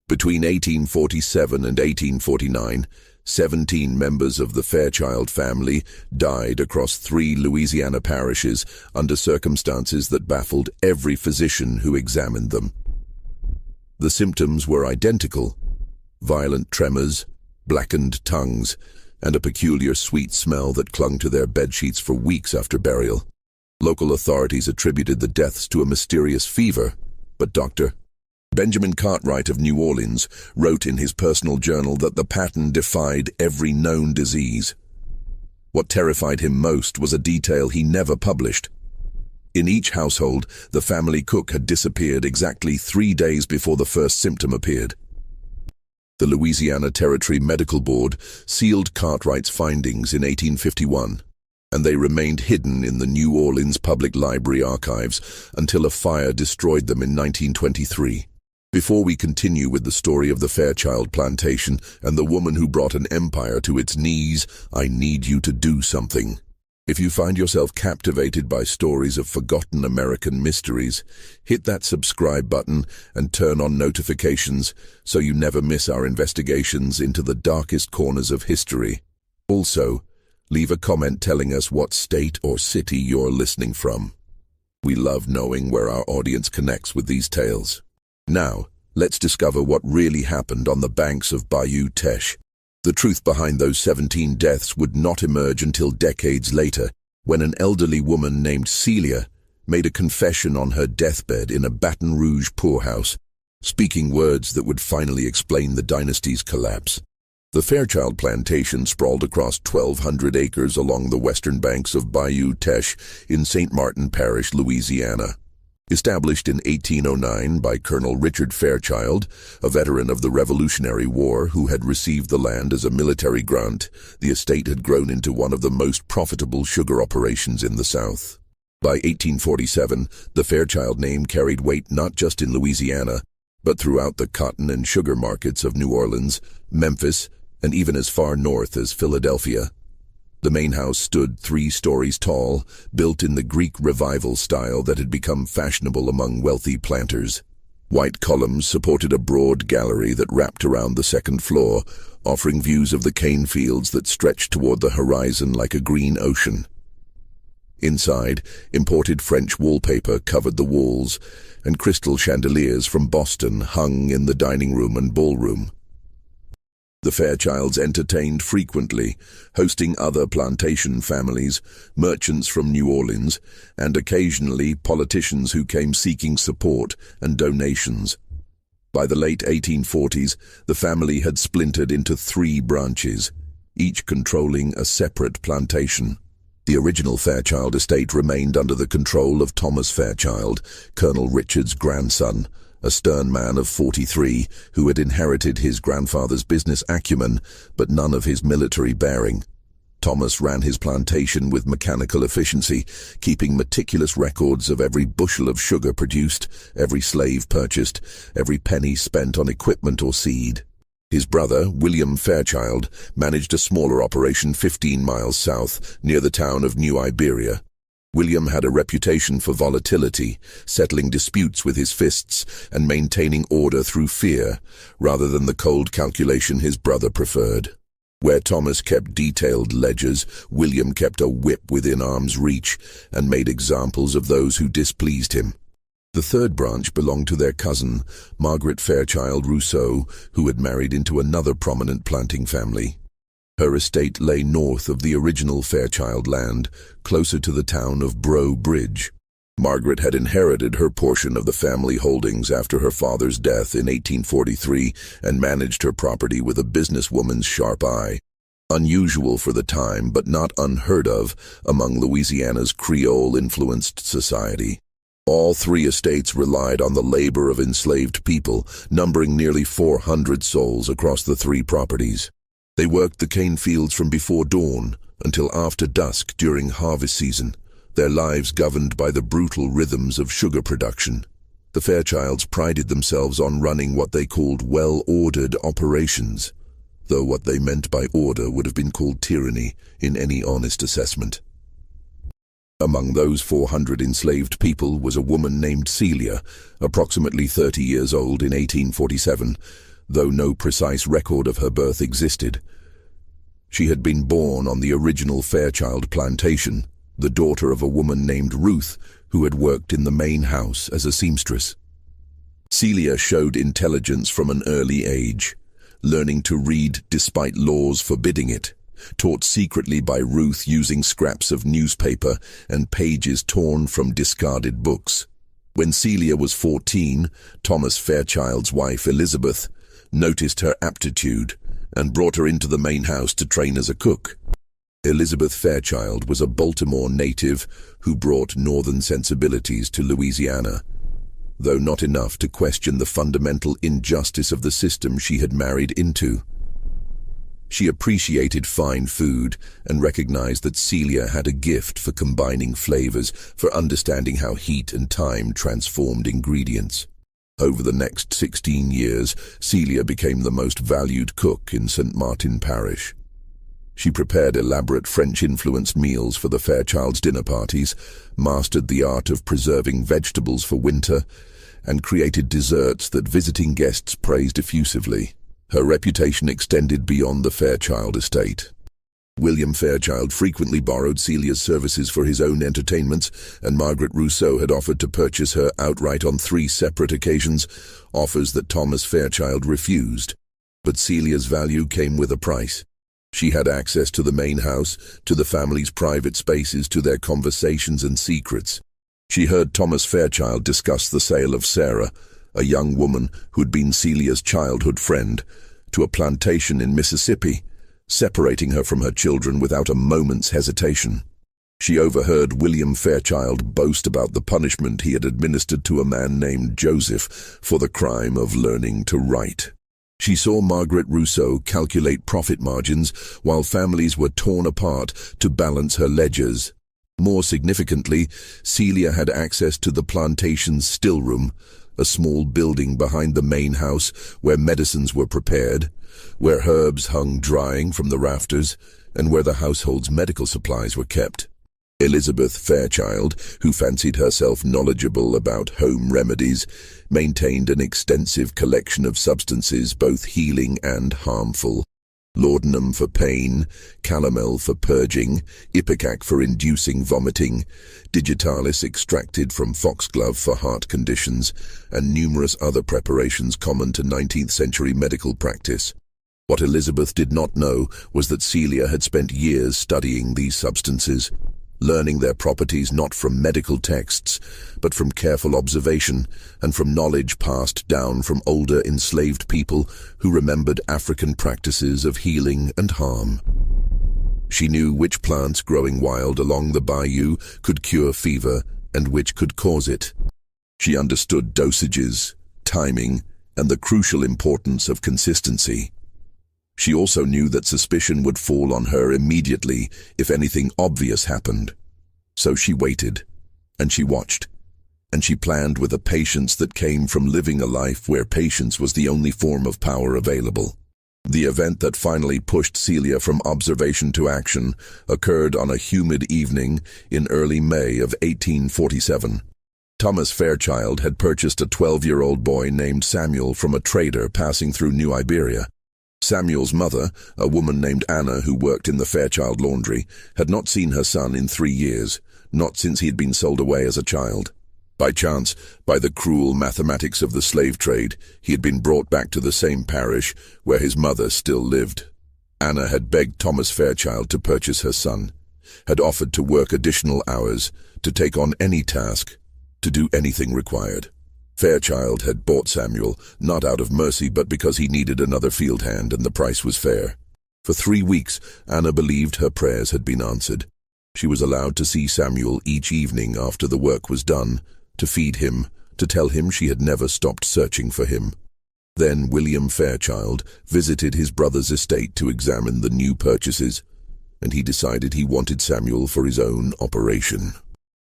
Between 1847 and 1849, 17 members of the Fairchild family died across 3 Louisiana parishes under circumstances that baffled every physician who examined them. The symptoms were identical: violent tremors, blackened tongues, and a peculiar sweet smell that clung to their bedsheets for weeks after burial. Local authorities attributed the deaths to a mysterious fever, but Dr. Benjamin Cartwright of New Orleans wrote in his personal journal that the pattern defied every known disease. What terrified him most was a detail he never published. In each household, the family cook had disappeared exactly 3 days before the first symptom appeared. The Louisiana Territory Medical Board sealed Cartwright's findings in 1851, and they remained hidden in the New Orleans Public Library archives until a fire destroyed them in 1923. Before we continue with the story of the Fairchild plantation and the woman who brought an empire to its knees, I need you to do something. If you find yourself captivated by stories of forgotten American mysteries, hit that subscribe button and turn on notifications so you never miss our investigations into the darkest corners of history. Also, leave a comment telling us what state or city you're listening from. We love knowing where our audience connects with these tales. Now, let's discover what really happened on the banks of Bayou Teche. The truth behind those 17 deaths would not emerge until decades later, when an elderly woman named Celia made a confession on her deathbed in a Baton Rouge poorhouse, speaking words that would finally explain the dynasty's collapse. The Fairchild plantation sprawled across 1,200 acres along the western banks of Bayou Teche in St. Martin Parish, Louisiana. Established in 1809 by Colonel Richard Fairchild, a veteran of the Revolutionary War who had received the land as a military grant, the estate had grown into one of the most profitable sugar operations in the South. By 1847, the Fairchild name carried weight not just in Louisiana, but throughout the cotton and sugar markets of New Orleans, Memphis, and even as far north as Philadelphia. The main house stood 3 stories tall, built in the Greek Revival style that had become fashionable among wealthy planters. White columns supported a broad gallery that wrapped around the second floor, offering views of the cane fields that stretched toward the horizon like a green ocean. Inside, imported French wallpaper covered the walls, and crystal chandeliers from Boston hung in the dining room and ballroom. The Fairchilds entertained frequently, hosting other plantation families, merchants from New Orleans, and occasionally politicians who came seeking support and donations. By the late 1840s, the family had splintered into 3 branches, each controlling a separate plantation. The original Fairchild estate remained under the control of Thomas Fairchild, Colonel Richard's grandson, a stern man of 43 who had inherited his grandfather's business acumen, but none of his military bearing. Thomas ran his plantation with mechanical efficiency, keeping meticulous records of every bushel of sugar produced, every slave purchased, every penny spent on equipment or seed. His brother, William Fairchild, managed a smaller operation 15 miles south, near the town of New Iberia. William had a reputation for volatility, settling disputes with his fists and maintaining order through fear, rather than the cold calculation his brother preferred. Where Thomas kept detailed ledgers, William kept a whip within arm's reach and made examples of those who displeased him. The third branch belonged to their cousin, Margaret Fairchild Rousseau, who had married into another prominent planting family. Her estate lay north of the original Fairchild land, closer to the town of Breaux Bridge. Margaret had inherited her portion of the family holdings after her father's death in 1843 and managed her property with a businesswoman's sharp eye. Unusual for the time, but not unheard of among Louisiana's Creole-influenced society. All 3 estates relied on the labor of enslaved people, numbering nearly 400 souls across the 3 properties. They worked the cane fields from before dawn until after dusk during harvest season, their lives governed by the brutal rhythms of sugar production. The Fairchilds prided themselves on running what they called well-ordered operations, though what they meant by order would have been called tyranny in any honest assessment. Among those 400 enslaved people was a woman named Celia, approximately 30 years old in 1847, though no precise record of her birth existed. She had been born on the original Fairchild plantation, the daughter of a woman named Ruth, who had worked in the main house as a seamstress. Celia showed intelligence from an early age, learning to read despite laws forbidding it, taught secretly by Ruth using scraps of newspaper and pages torn from discarded books. When Celia was 14, Thomas Fairchild's wife, Elizabeth, noticed her aptitude and brought her into the main house to train as a cook. Elizabeth Fairchild was a Baltimore native who brought northern sensibilities to Louisiana, though not enough to question the fundamental injustice of the system she had married into. She appreciated fine food and recognized that Celia had a gift for combining flavors, for understanding how heat and time transformed ingredients. Over the next 16 years, Celia became the most valued cook in St. Martin Parish. She prepared elaborate French-influenced meals for the Fairchilds' dinner parties, mastered the art of preserving vegetables for winter, and created desserts that visiting guests praised effusively. Her reputation extended beyond the Fairchild estate. William Fairchild frequently borrowed Celia's services for his own entertainments, and Margaret Rousseau had offered to purchase her outright on 3 separate occasions, offers that Thomas Fairchild refused. But Celia's value came with a price. She had access to the main house, to the family's private spaces, to their conversations and secrets. She heard Thomas Fairchild discuss the sale of Sarah, a young woman who'd been Celia's childhood friend, to a plantation in Mississippi, separating her from her children without a moment's hesitation. She overheard William Fairchild boast about the punishment he had administered to a man named Joseph for the crime of learning to write. She saw Margaret Rousseau calculate profit margins while families were torn apart to balance her ledgers. More significantly, Celia had access to the plantation's stillroom, a small building behind the main house where medicines were prepared, where herbs hung drying from the rafters, and where the household's medical supplies were kept. Elizabeth Fairchild, who fancied herself knowledgeable about home remedies, maintained an extensive collection of substances both healing and harmful. Laudanum for pain, calomel for purging, ipecac for inducing vomiting, digitalis extracted from foxglove for heart conditions, and numerous other preparations common to 19th century medical practice. What Elizabeth did not know was that Celia had spent years studying these substances, learning their properties not from medical texts, but from careful observation and from knowledge passed down from older enslaved people who remembered African practices of healing and harm. She knew which plants growing wild along the bayou could cure fever and which could cause it. She understood dosages, timing, and the crucial importance of consistency. She also knew that suspicion would fall on her immediately if anything obvious happened. So she waited, and she watched, and she planned with a patience that came from living a life where patience was the only form of power available. The event that finally pushed Celia from observation to action occurred on a humid evening in early May of 1847. Thomas Fairchild had purchased a 12-year-old boy named Samuel from a trader passing through New Iberia. Samuel's mother, a woman named Anna who worked in the Fairchild laundry, had not seen her son in 3 years, not since he had been sold away as a child. By chance, by the cruel mathematics of the slave trade, he had been brought back to the same parish where his mother still lived. Anna had begged Thomas Fairchild to purchase her son, had offered to work additional hours, to take on any task, to do anything required. Fairchild had bought Samuel, not out of mercy but because he needed another field hand and the price was fair. For 3 weeks, Anna believed her prayers had been answered. She was allowed to see Samuel each evening after the work was done, to feed him, to tell him she had never stopped searching for him. Then William Fairchild visited his brother's estate to examine the new purchases, and he decided he wanted Samuel for his own operation.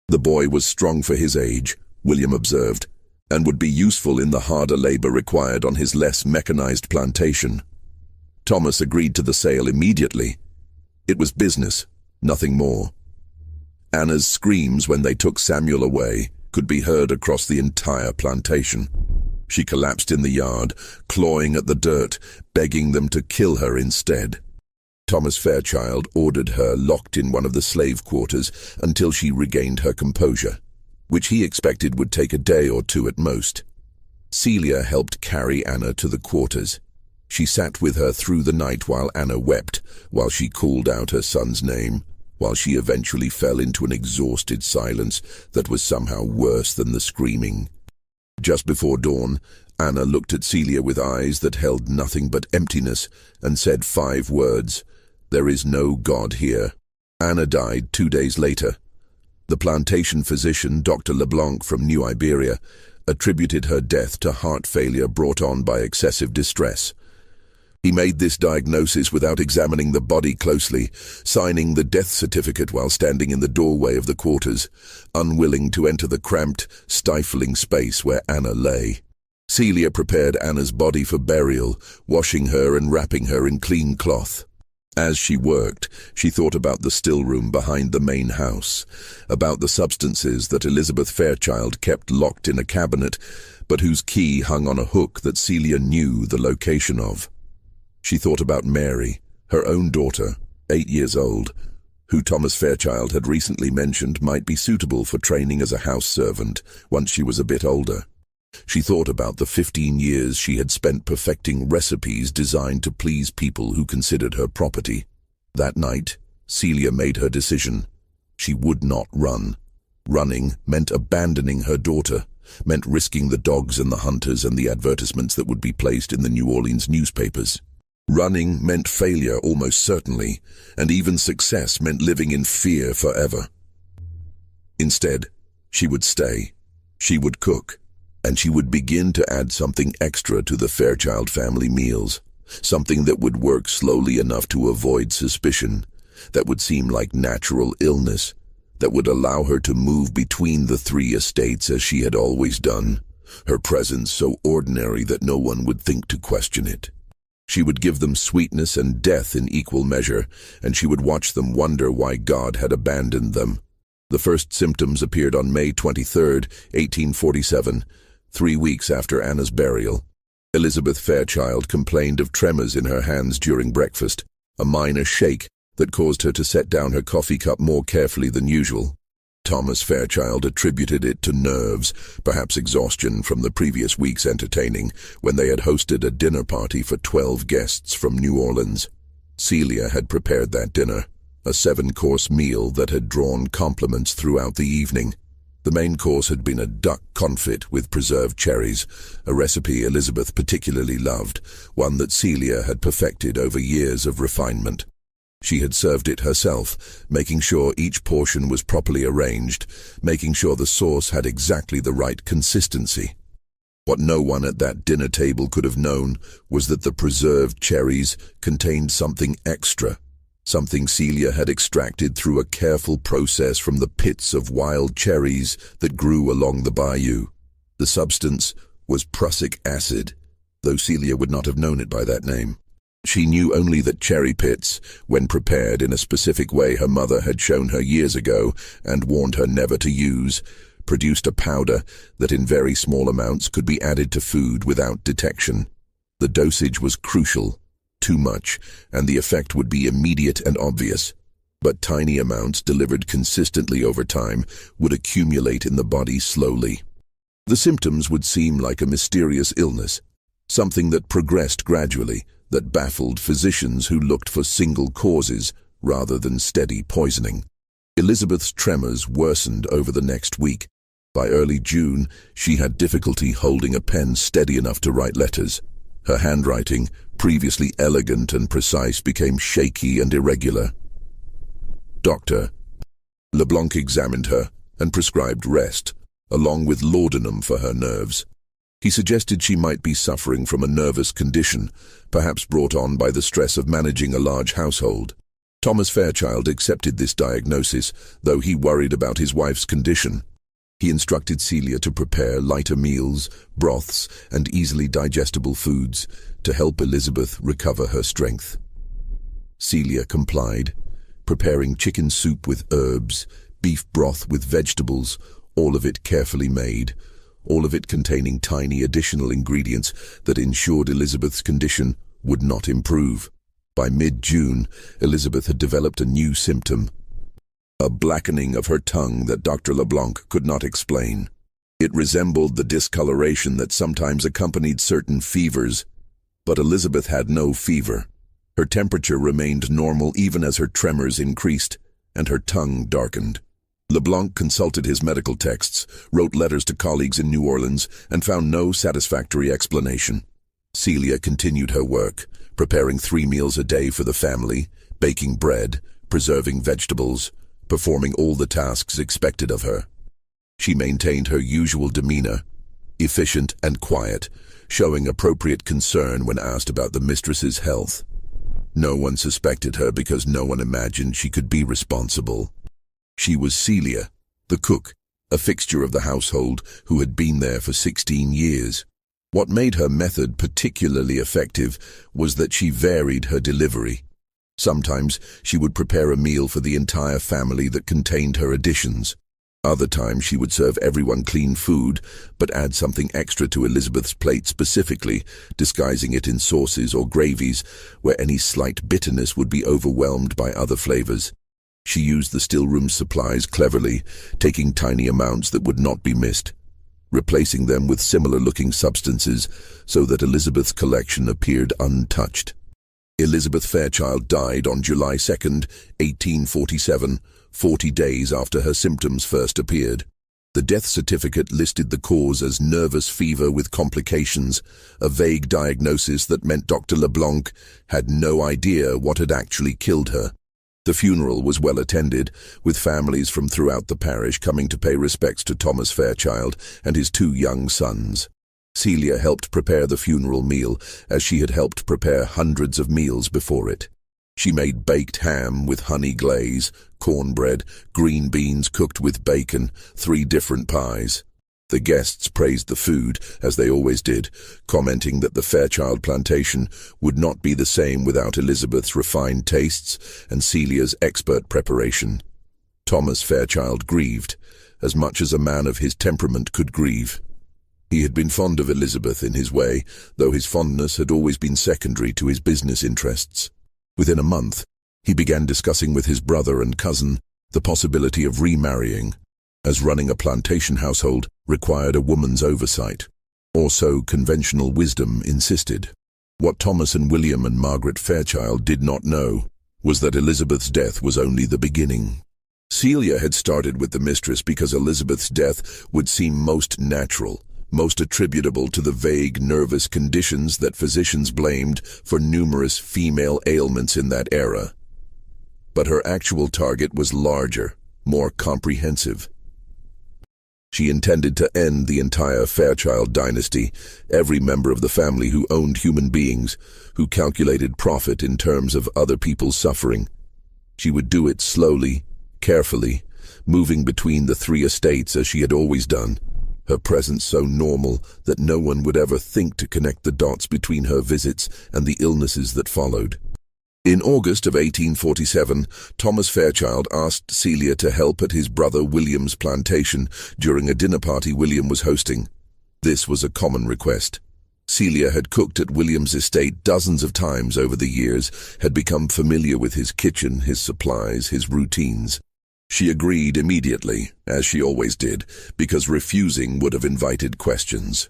The boy was strong for his age, William observed, and would be useful in the harder labor required on his less mechanized plantation. Thomas agreed to the sale immediately. It was business, nothing more. Anna's screams when they took Samuel away could be heard across the entire plantation. She collapsed in the yard, clawing at the dirt, begging them to kill her instead. Thomas Fairchild ordered her locked in one of the slave quarters until she regained her composure, which he expected would take a day or two at most. Celia helped carry Anna to the quarters. She sat with her through the night while Anna wept, while she called out her son's name, while she eventually fell into an exhausted silence that was somehow worse than the screaming. Just before dawn, Anna looked at Celia with eyes that held nothing but emptiness and said 5 words, "There is no God here." Anna died 2 days later. The plantation physician, Dr. LeBlanc from New Iberia, attributed her death to heart failure brought on by excessive distress. He made this diagnosis without examining the body closely, signing the death certificate while standing in the doorway of the quarters, unwilling to enter the cramped, stifling space where Anna lay. Celia prepared Anna's body for burial, washing her and wrapping her in clean cloth. As she worked, she thought about the still room behind the main house, about the substances that Elizabeth Fairchild kept locked in a cabinet, but whose key hung on a hook that Celia knew the location of. She thought about Mary, her own daughter, 8 years old, who Thomas Fairchild had recently mentioned might be suitable for training as a house servant once she was a bit older. She thought about the 15 years she had spent perfecting recipes designed to please people who considered her property. That night, Celia made her decision. She would not run. Running meant abandoning her daughter, meant risking the dogs and the hunters and the advertisements that would be placed in the New Orleans newspapers. Running meant failure almost certainly, and even success meant living in fear forever. Instead, she would stay. She would cook. And she would begin to add something extra to the Fairchild family meals, something that would work slowly enough to avoid suspicion, that would seem like natural illness, that would allow her to move between the 3 estates as she had always done, her presence so ordinary that no one would think to question it. She would give them sweetness and death in equal measure, and she would watch them wonder why God had abandoned them. The first symptoms appeared on May 23, 1847, 3 weeks after Anna's burial. Elizabeth Fairchild complained of tremors in her hands during breakfast, a minor shake that caused her to set down her coffee cup more carefully than usual. Thomas Fairchild attributed it to nerves, perhaps exhaustion from the previous week's entertaining, when they had hosted a dinner party for 12 guests from New Orleans. Celia had prepared that dinner, a 7-course meal that had drawn compliments throughout the evening. The main course had been a duck confit with preserved cherries, a recipe Elizabeth particularly loved, one that Celia had perfected over years of refinement. She had served it herself, making sure each portion was properly arranged, making sure the sauce had exactly the right consistency. What no one at that dinner table could have known was that the preserved cherries contained something extra, something Celia had extracted through a careful process from the pits of wild cherries that grew along the bayou. The substance was prussic acid, though Celia would not have known it by that name. She knew only that cherry pits, when prepared in a specific way her mother had shown her years ago and warned her never to use, produced a powder that in very small amounts could be added to food without detection. The dosage was crucial. Too much, and the effect would be immediate and obvious, but tiny amounts delivered consistently over time would accumulate in the body slowly. The symptoms would seem like a mysterious illness, something that progressed gradually, that baffled physicians who looked for single causes rather than steady poisoning. Elizabeth's tremors worsened over the next week. By early June, she had difficulty holding a pen steady enough to write letters. Her handwriting, previously elegant and precise, became shaky and irregular. Dr. LeBlanc examined her and prescribed rest, along with laudanum for her nerves. He suggested she might be suffering from a nervous condition, perhaps brought on by the stress of managing a large household. Thomas Fairchild accepted this diagnosis, though he worried about his wife's condition. He instructed Celia to prepare lighter meals, broths, and easily digestible foods to help Elizabeth recover her strength. Celia complied, preparing chicken soup with herbs, beef broth with vegetables, all of it carefully made, all of it containing tiny additional ingredients that ensured Elizabeth's condition would not improve. By mid-June, Elizabeth had developed a new symptom, a blackening of her tongue that Dr. LeBlanc could not explain. It resembled the discoloration that sometimes accompanied certain fevers, but Elizabeth had no fever. Her temperature remained normal even as her tremors increased and her tongue darkened. LeBlanc consulted his medical texts, wrote letters to colleagues in New Orleans, and found no satisfactory explanation. Celia continued her work, preparing 3 meals a day for the family, baking bread, preserving vegetables, performing all the tasks expected of her. She maintained her usual demeanor, efficient and quiet, showing appropriate concern when asked about the mistress's health. No one suspected her because no one imagined she could be responsible. She was Celia, the cook, a fixture of the household who had been there for 16 years. What made her method particularly effective was that she varied her delivery. Sometimes she would prepare a meal for the entire family that contained her additions. Other times she would serve everyone clean food, but add something extra to Elizabeth's plate specifically, disguising it in sauces or gravies, where any slight bitterness would be overwhelmed by other flavors. She used the stillroom supplies cleverly, taking tiny amounts that would not be missed, replacing them with similar-looking substances so that Elizabeth's collection appeared untouched. Elizabeth Fairchild died on July 2, 1847, 40 days after her symptoms first appeared. The death certificate listed the cause as nervous fever with complications, a vague diagnosis that meant Dr. LeBlanc had no idea what had actually killed her. The funeral was well attended, with families from throughout the parish coming to pay respects to Thomas Fairchild and his 2 young sons. Celia helped prepare the funeral meal, as she had helped prepare hundreds of meals before it. She made baked ham with honey glaze, cornbread, green beans cooked with bacon, 3 different pies. The guests praised the food, as they always did, commenting that the Fairchild plantation would not be the same without Elizabeth's refined tastes and Celia's expert preparation. Thomas Fairchild grieved, as much as a man of his temperament could grieve. He had been fond of Elizabeth in his way, though his fondness had always been secondary to his business interests. Within a month, he began discussing with his brother and cousin the possibility of remarrying, as running a plantation household required a woman's oversight, or so conventional wisdom insisted. What Thomas and William and Margaret Fairchild did not know was that Elizabeth's death was only the beginning. Celia had started with the mistress because Elizabeth's death would seem most natural, most attributable to the vague nervous conditions that physicians blamed for numerous female ailments in that era. But her actual target was larger, more comprehensive. She intended to end the entire Fairchild dynasty, every member of the family who owned human beings, who calculated profit in terms of other people's suffering. She would do it slowly, carefully, moving between the 3 estates as she had always done, her presence so normal that no one would ever think to connect the dots between her visits and the illnesses that followed. In August of 1847, Thomas Fairchild asked Celia to help at his brother William's plantation during a dinner party William was hosting. This was a common request. Celia had cooked at William's estate dozens of times over the years, had become familiar with his kitchen, his supplies, his routines. She agreed immediately, as she always did, because refusing would have invited questions.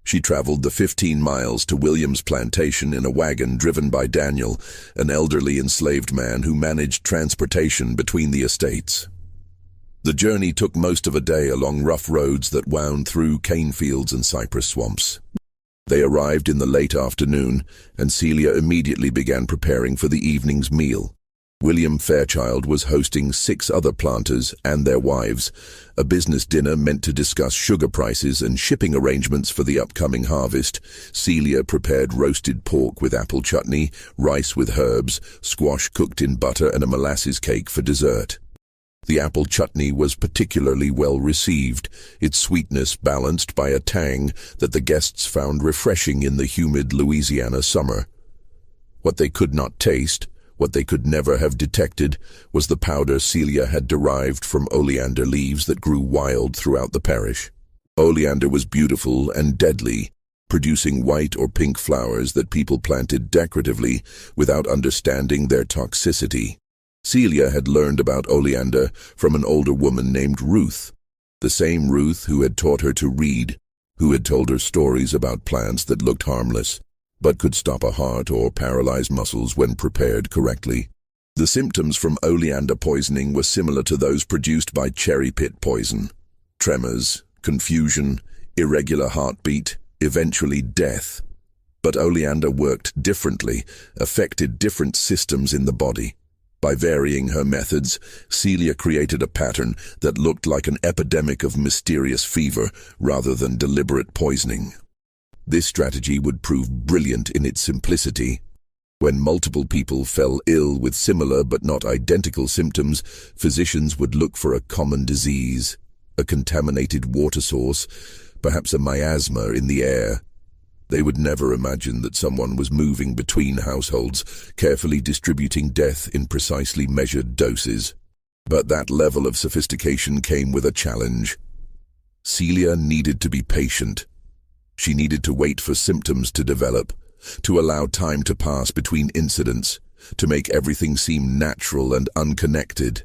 She traveled the 15 miles to William's plantation in a wagon driven by Daniel, an elderly enslaved man who managed transportation between the estates. The journey took most of a day along rough roads that wound through cane fields and cypress swamps. They arrived in the late afternoon, and Celia immediately began preparing for the evening's meal. William Fairchild was hosting 6 other planters and their wives, a business dinner meant to discuss sugar prices and shipping arrangements for the upcoming harvest. Celia prepared roasted pork with apple chutney, rice with herbs, squash cooked in butter, and a molasses cake for dessert. The apple chutney was particularly well received, its sweetness balanced by a tang that the guests found refreshing in the humid Louisiana summer. What they could not taste, what they could never have detected, was the powder Celia had derived from oleander leaves that grew wild throughout the parish. Oleander was beautiful and deadly, producing white or pink flowers that people planted decoratively without understanding their toxicity. Celia had learned about oleander from an older woman named Ruth, the same Ruth who had taught her to read, who had told her stories about plants that looked harmless, but could stop a heart or paralyze muscles when prepared correctly. The symptoms from oleander poisoning were similar to those produced by cherry pit poison: tremors, confusion, irregular heartbeat, eventually death. But oleander worked differently, affected different systems in the body. By varying her methods, Celia created a pattern that looked like an epidemic of mysterious fever rather than deliberate poisoning. This strategy would prove brilliant in its simplicity. When multiple people fell ill with similar but not identical symptoms, physicians would look for a common disease, a contaminated water source, perhaps a miasma in the air. They would never imagine that someone was moving between households, carefully distributing death in precisely measured doses. But that level of sophistication came with a challenge. Celia needed to be patient. She needed to wait for symptoms to develop, to allow time to pass between incidents, to make everything seem natural and unconnected.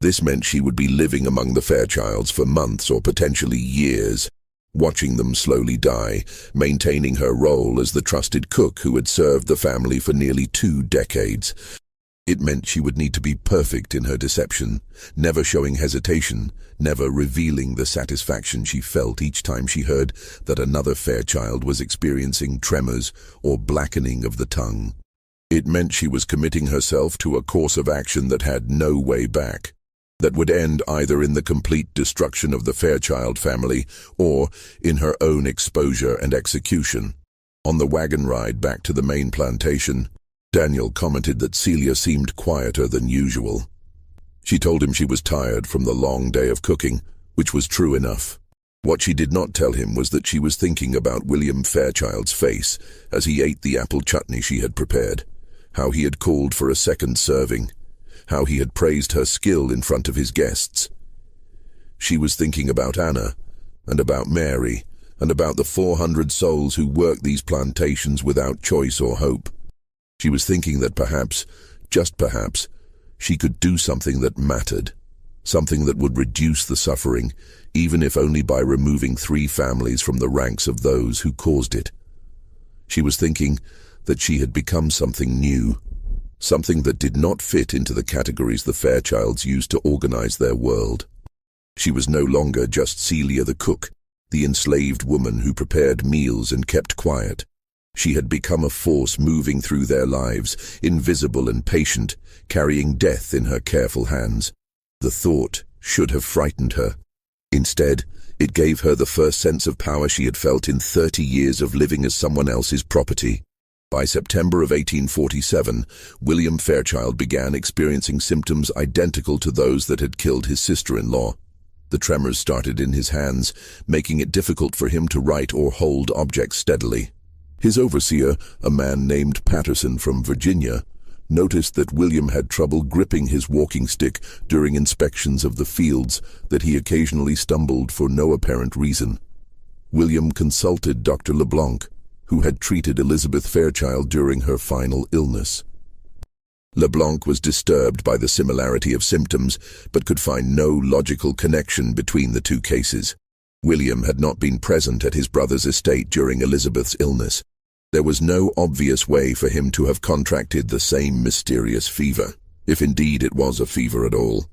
This meant she would be living among the Fairchilds for months or potentially years, watching them slowly die, maintaining her role as the trusted cook who had served the family for nearly 2 decades. It meant she would need to be perfect in her deception, never showing hesitation, never revealing the satisfaction she felt each time she heard that another Fairchild was experiencing tremors or blackening of the tongue. It meant she was committing herself to a course of action that had no way back, that would end either in the complete destruction of the Fairchild family or in her own exposure and execution. On the wagon ride back to the main plantation, Daniel commented that Celia seemed quieter than usual. She told him she was tired from the long day of cooking, which was true enough. What she did not tell him was that she was thinking about William Fairchild's face as he ate the apple chutney she had prepared, how he had called for a second serving, how he had praised her skill in front of his guests. She was thinking about Anna, and about Mary, and about the 400 souls who worked these plantations without choice or hope. She was thinking that perhaps, just perhaps, she could do something that mattered, something that would reduce the suffering, even if only by removing 3 families from the ranks of those who caused it. She was thinking that she had become something new, something that did not fit into the categories the Fairchilds used to organize their world. She was no longer just Celia the cook, the enslaved woman who prepared meals and kept quiet. She had become a force moving through their lives, invisible and patient, carrying death in her careful hands. The thought should have frightened her. Instead, it gave her the first sense of power she had felt in 30 years of living as someone else's property. By September of 1847, William Fairchild began experiencing symptoms identical to those that had killed his sister-in-law. The tremors started in his hands, making it difficult for him to write or hold objects steadily. His overseer, a man named Patterson from Virginia, noticed that William had trouble gripping his walking stick during inspections of the fields, that he occasionally stumbled for no apparent reason. William consulted Dr. LeBlanc, who had treated Elizabeth Fairchild during her final illness. LeBlanc was disturbed by the similarity of symptoms, but could find no logical connection between the 2 cases. William had not been present at his brother's estate during Elizabeth's illness. There was no obvious way for him to have contracted the same mysterious fever, if indeed it was a fever at all.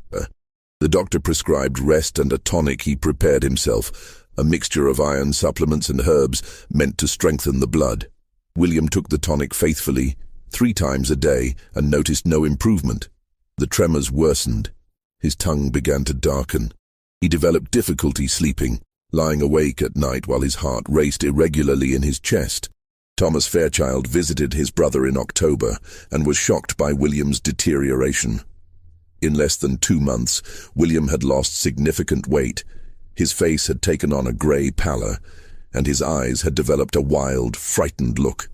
The doctor prescribed rest and a tonic he prepared himself, a mixture of iron supplements and herbs meant to strengthen the blood. William took the tonic faithfully, 3 times a day, and noticed no improvement. The tremors worsened. His tongue began to darken. He developed difficulty sleeping, lying awake at night while his heart raced irregularly in his chest. Thomas Fairchild visited his brother in October and was shocked by William's deterioration. In less than 2 months, William had lost significant weight. His face had taken on a grey pallor, and his eyes had developed a wild, frightened look.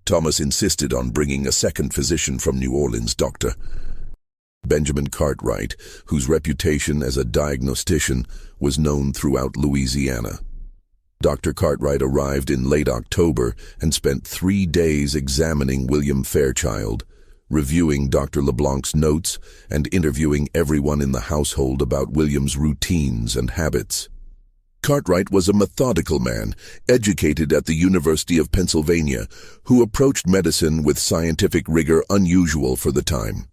Thomas insisted on bringing a second physician from New Orleans doctor. Benjamin Cartwright, whose reputation as a diagnostician was known throughout Louisiana. Dr. Cartwright arrived in late October and spent 3 days examining William Fairchild, reviewing Dr. LeBlanc's notes and interviewing everyone in the household about William's routines and habits. Cartwright was a methodical man, educated at the University of Pennsylvania, who approached medicine with scientific rigor unusual for the time.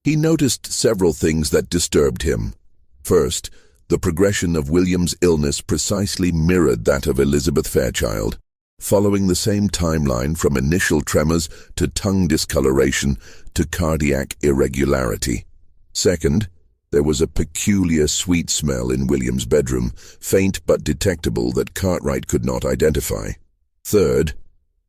He noticed several things that disturbed him. First, the progression of William's illness precisely mirrored that of Elizabeth Fairchild, following the same timeline from initial tremors to tongue discoloration to cardiac irregularity. Second, there was a peculiar sweet smell in William's bedroom, faint but detectable, that Cartwright could not identify. Third,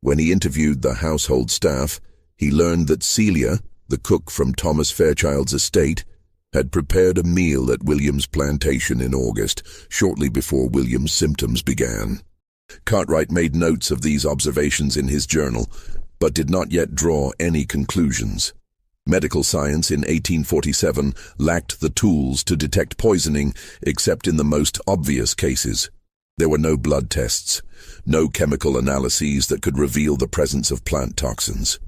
when he interviewed the household staff, he learned that Celia, the cook from Thomas Fairchild's estate, had prepared a meal at William's plantation in August, shortly before William's symptoms began. Cartwright made notes of these observations in his journal, but did not yet draw any conclusions. Medical science in 1847 lacked the tools to detect poisoning except in the most obvious cases. There were no blood tests, no chemical analyses that could reveal the presence of plant toxins.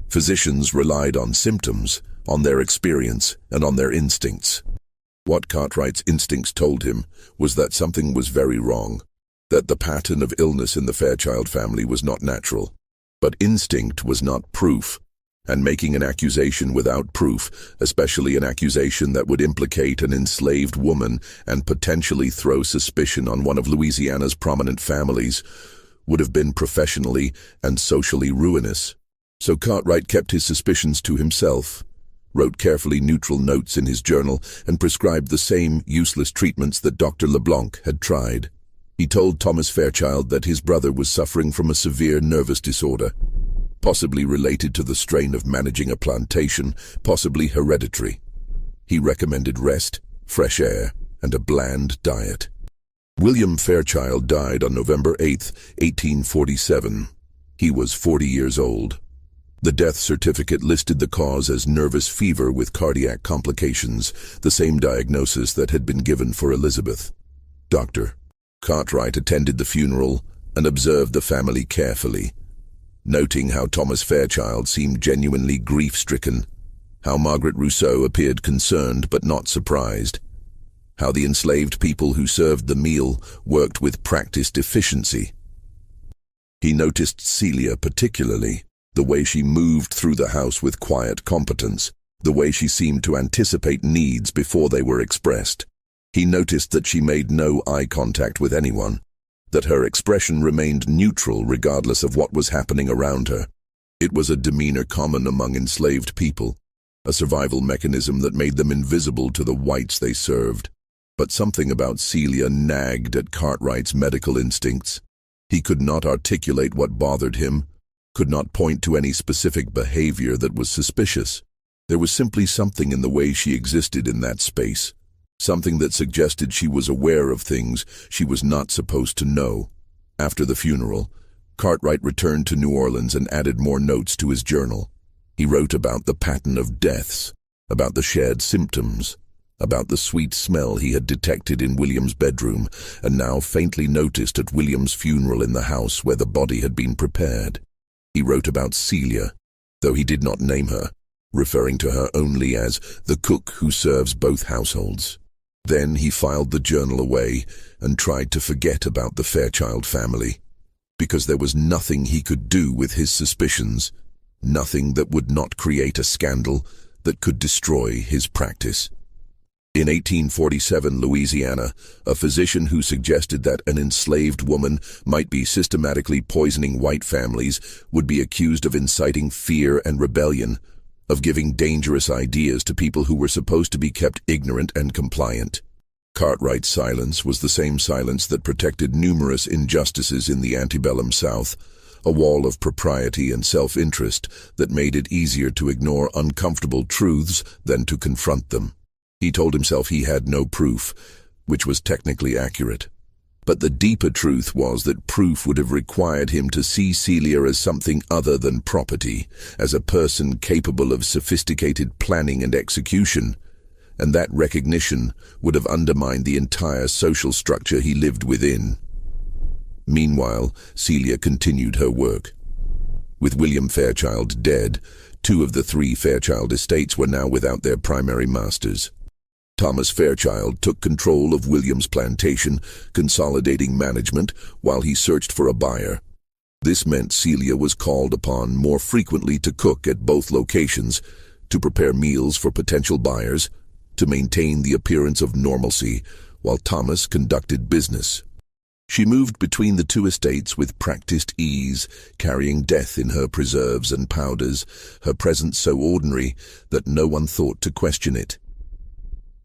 Physicians relied on symptoms, on their experience, and on their instincts. What Cartwright's instincts told him was that something was very wrong, that the pattern of illness in the Fairchild family was not natural. But instinct was not proof, and making an accusation without proof, especially an accusation that would implicate an enslaved woman and potentially throw suspicion on one of Louisiana's prominent families, would have been professionally and socially ruinous. So Cartwright kept his suspicions to himself, wrote carefully neutral notes in his journal, and prescribed the same useless treatments that Dr. LeBlanc had tried. He told Thomas Fairchild that his brother was suffering from a severe nervous disorder, possibly related to the strain of managing a plantation, possibly hereditary. He recommended rest, fresh air, and a bland diet. William Fairchild died on November 8, 1847. He was 40 years old. The death certificate listed the cause as nervous fever with cardiac complications, the same diagnosis that had been given for Elizabeth. Dr. Cartwright attended the funeral and observed the family carefully, noting how Thomas Fairchild seemed genuinely grief-stricken, how Margaret Rousseau appeared concerned but not surprised, how the enslaved people who served the meal worked with practiced efficiency. He noticed Celia particularly, the way she moved through the house with quiet competence, the way she seemed to anticipate needs before they were expressed. He noticed that she made no eye contact with anyone, that her expression remained neutral regardless of what was happening around her. It was a demeanor common among enslaved people, a survival mechanism that made them invisible to the whites they served. But something about Celia nagged at Cartwright's medical instincts. He could not articulate what bothered him, could not point to any specific behavior that was suspicious. There was simply something in the way she existed in that space, something that suggested she was aware of things she was not supposed to know. After the funeral, Cartwright returned to New Orleans and added more notes to his journal. He wrote about the pattern of deaths, about the shared symptoms, about the sweet smell he had detected in William's bedroom and now faintly noticed at William's funeral in the house where the body had been prepared. He wrote about Celia, though he did not name her, referring to her only as the cook who serves both households. Then he filed the journal away and tried to forget about the Fairchild family, because there was nothing he could do with his suspicions, nothing that would not create a scandal that could destroy his practice. In 1847 Louisiana, a physician who suggested that an enslaved woman might be systematically poisoning white families would be accused of inciting fear and rebellion, of giving dangerous ideas to people who were supposed to be kept ignorant and compliant. Cartwright's silence was the same silence that protected numerous injustices in the antebellum South, a wall of propriety and self-interest that made it easier to ignore uncomfortable truths than to confront them. He told himself he had no proof, which was technically accurate. But the deeper truth was that proof would have required him to see Celia as something other than property, as a person capable of sophisticated planning and execution, and that recognition would have undermined the entire social structure he lived within. Meanwhile, Celia continued her work. With William Fairchild dead, 2 of the 3 Fairchild estates were now without their primary masters. Thomas Fairchild took control of William's plantation, consolidating management while he searched for a buyer. This meant Celia was called upon more frequently to cook at both locations, to prepare meals for potential buyers, to maintain the appearance of normalcy, while Thomas conducted business. She moved between the 2 estates with practiced ease, carrying death in her preserves and powders, her presence so ordinary that no one thought to question it.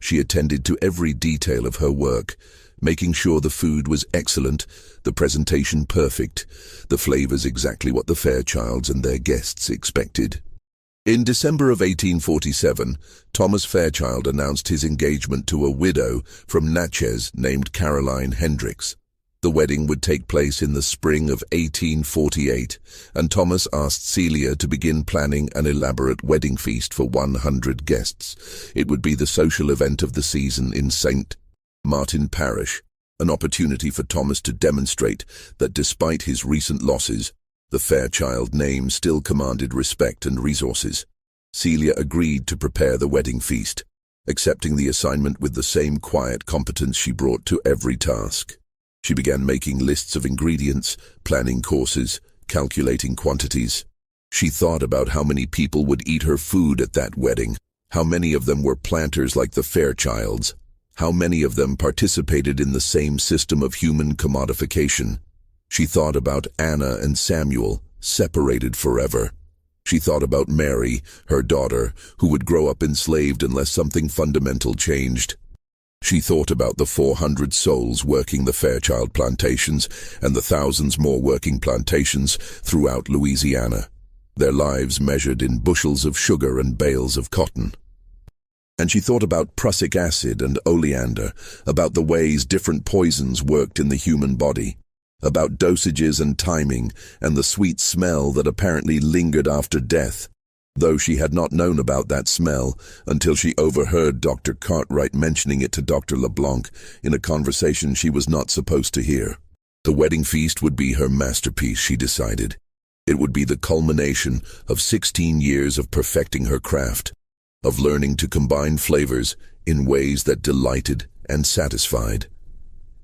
She attended to every detail of her work, making sure the food was excellent, the presentation perfect, the flavors exactly what the Fairchilds and their guests expected. In December of 1847, Thomas Fairchild announced his engagement to a widow from Natchez named Caroline Hendricks. The wedding would take place in the spring of 1848, and Thomas asked Celia to begin planning an elaborate wedding feast for 100 guests. It would be the social event of the season in St. Martin Parish, an opportunity for Thomas to demonstrate that despite his recent losses, the Fairchild name still commanded respect and resources. Celia agreed to prepare the wedding feast, accepting the assignment with the same quiet competence she brought to every task. She began making lists of ingredients, planning courses, calculating quantities. She thought about how many people would eat her food at that wedding, how many of them were planters like the Fairchilds, how many of them participated in the same system of human commodification. She thought about Anna and Samuel, separated forever. She thought about Mary, her daughter, who would grow up enslaved unless something fundamental changed. She thought about the 400 souls working the Fairchild plantations and the thousands more working plantations throughout Louisiana, their lives measured in bushels of sugar and bales of cotton. And she thought about prussic acid and oleander, about the ways different poisons worked in the human body, about dosages and timing, and the sweet smell that apparently lingered after death, though she had not known about that smell until she overheard Dr. Cartwright mentioning it to Dr. LeBlanc in a conversation she was not supposed to hear. The wedding feast would be her masterpiece, she decided. It would be the culmination of 16 years of perfecting her craft, of learning to combine flavors in ways that delighted and satisfied.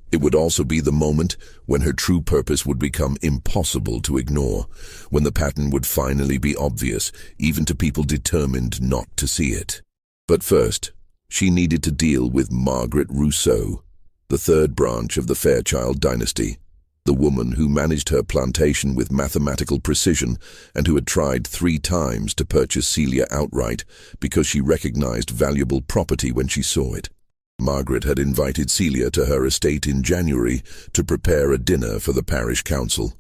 It would also be the moment when her true purpose would become impossible to ignore, when the pattern would finally be obvious, even to people determined not to see it. But first, she needed to deal with Margaret Rousseau, the 3rd branch of the Fairchild dynasty, the woman who managed her plantation with mathematical precision and who had tried 3 times to purchase Celia outright because she recognized valuable property when she saw it. Margaret had invited Celia to her estate in January to prepare a dinner for the parish council,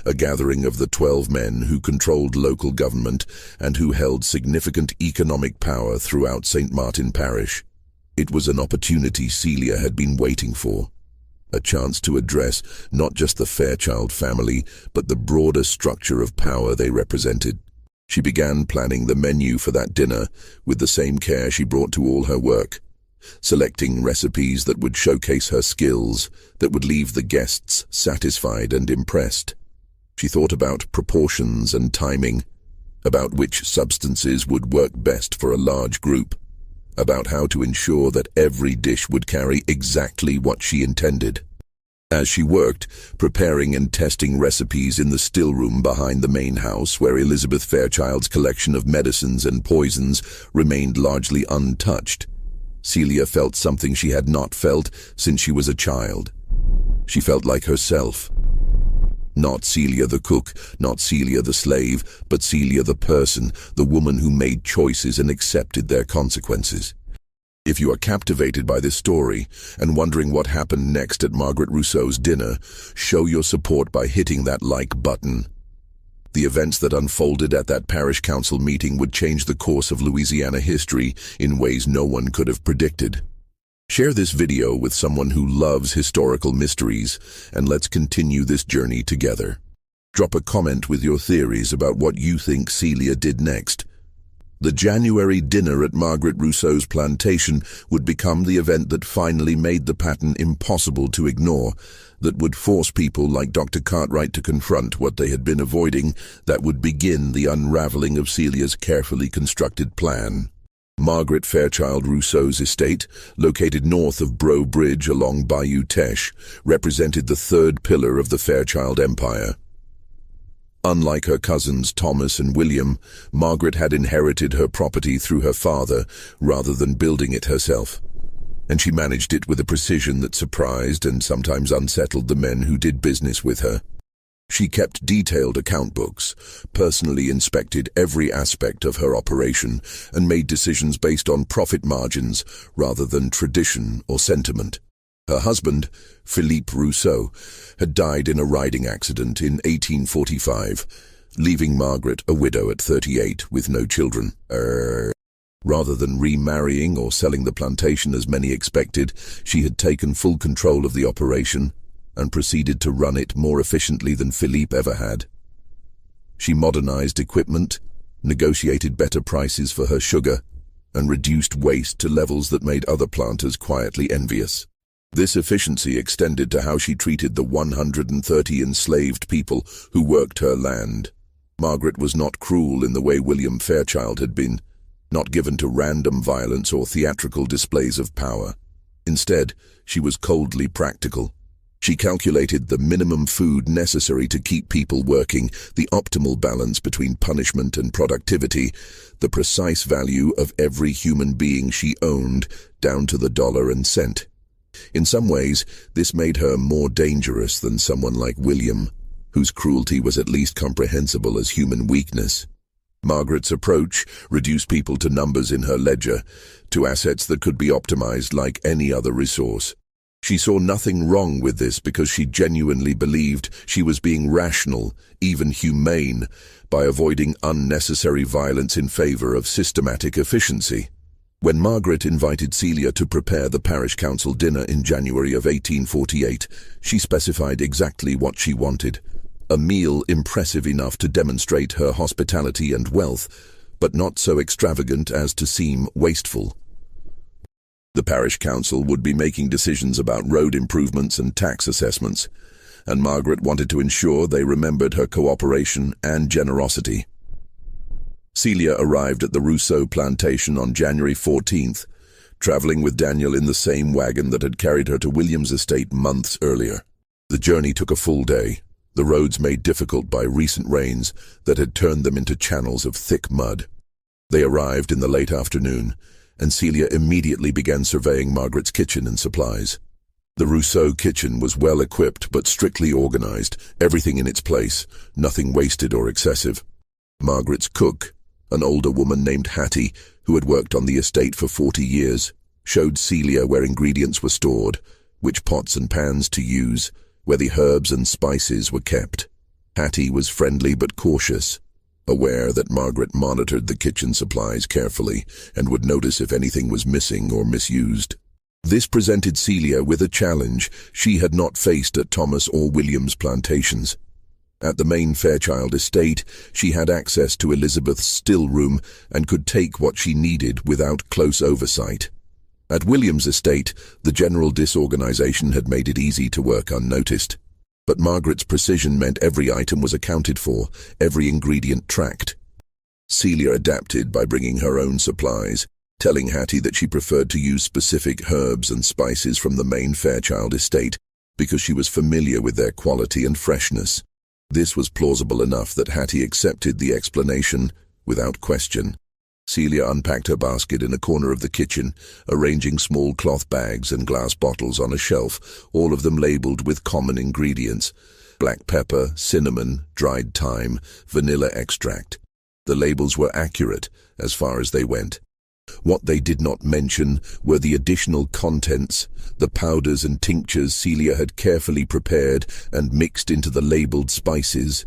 a gathering of the 12 men who controlled local government and who held significant economic power throughout St. Martin Parish. It was an opportunity Celia had been waiting for, a chance to address not just the Fairchild family, but the broader structure of power they represented. She began planning the menu for that dinner with the same care she brought to all her work, selecting recipes that would showcase her skills, that would leave the guests satisfied and impressed. She thought about proportions and timing, about which substances would work best for a large group, about how to ensure that every dish would carry exactly what she intended. As she worked, preparing and testing recipes in the still room behind the main house where Elizabeth Fairchild's collection of medicines and poisons remained largely untouched, Celia felt something she had not felt since she was a child. She felt like herself. Not Celia the cook, not Celia the slave, but Celia the person, the woman who made choices and accepted their consequences. If you are captivated by this story and wondering what happened next at Margaret Rousseau's dinner, show your support by hitting that like button. The events that unfolded at that parish council meeting would change the course of Louisiana history in ways no one could have predicted. Share this video with someone who loves historical mysteries, and let's continue this journey together. Drop a comment with your theories about what you think Celia did next. The January dinner at Margaret Rousseau's plantation would become the event that finally made the pattern impossible to ignore, that would force people like Dr. Cartwright to confront what they had been avoiding, that would begin the unraveling of Celia's carefully constructed plan. Margaret Fairchild Rousseau's estate, located north of Breaux Bridge along Bayou Teche, represented the third pillar of the Fairchild Empire. Unlike her cousins Thomas and William, Margaret had inherited her property through her father rather than building it herself, and she managed it with a precision that surprised and sometimes unsettled the men who did business with her. She kept detailed account books, personally inspected every aspect of her operation, and made decisions based on profit margins rather than tradition or sentiment. Her husband, Philippe Rousseau, had died in a riding accident in 1845, leaving Margaret a widow at 38 with no children. Rather than remarrying or selling the plantation as many expected, she had taken full control of the operation and proceeded to run it more efficiently than Philippe ever had. She modernized equipment, negotiated better prices for her sugar, and reduced waste to levels that made other planters quietly envious. This efficiency extended to how she treated the 130 enslaved people who worked her land. Margaret was not cruel in the way William Fairchild had been, not given to random violence or theatrical displays of power. Instead, she was coldly practical. She calculated the minimum food necessary to keep people working, the optimal balance between punishment and productivity, the precise value of every human being she owned, down to the dollar and cent. In some ways, this made her more dangerous than someone like William, whose cruelty was at least comprehensible as human weakness. Margaret's approach reduced people to numbers in her ledger, to assets that could be optimized like any other resource. She saw nothing wrong with this because she genuinely believed she was being rational, even humane, by avoiding unnecessary violence in favor of systematic efficiency. When Margaret invited Celia to prepare the parish council dinner in January of 1848, she specified exactly what she wanted: a meal impressive enough to demonstrate her hospitality and wealth, but not so extravagant as to seem wasteful. The parish council would be making decisions about road improvements and tax assessments, and Margaret wanted to ensure they remembered her cooperation and generosity. Celia arrived at the Rousseau plantation on January 14th, traveling with Daniel in the same wagon that had carried her to William's estate months earlier. The journey took a full day, the roads made difficult by recent rains that had turned them into channels of thick mud. They arrived in the late afternoon, and Celia immediately began surveying Margaret's kitchen and supplies. The Rousseau kitchen was well equipped but strictly organized, everything in its place, nothing wasted or excessive. Margaret's cook, an older woman named Hattie, who had worked on the estate for 40 years, showed Celia where ingredients were stored, which pots and pans to use, where the herbs and spices were kept. Hattie was friendly but cautious, aware that Margaret monitored the kitchen supplies carefully and would notice if anything was missing or misused. This presented Celia with a challenge she had not faced at Thomas or William's plantations. At the main Fairchild estate, she had access to Elizabeth's still room and could take what she needed without close oversight. At William's estate, the general disorganization had made it easy to work unnoticed. But Margaret's precision meant every item was accounted for, every ingredient tracked. Celia adapted by bringing her own supplies, telling Hattie that she preferred to use specific herbs and spices from the main Fairchild estate because she was familiar with their quality and freshness. This was plausible enough that Hattie accepted the explanation without question. Celia unpacked her basket in a corner of the kitchen, arranging small cloth bags and glass bottles on a shelf, all of them labeled with common ingredients: black pepper, cinnamon, dried thyme, vanilla extract. The labels were accurate as far as they went. What they did not mention were the additional contents, the powders and tinctures Celia had carefully prepared and mixed into the labeled spices.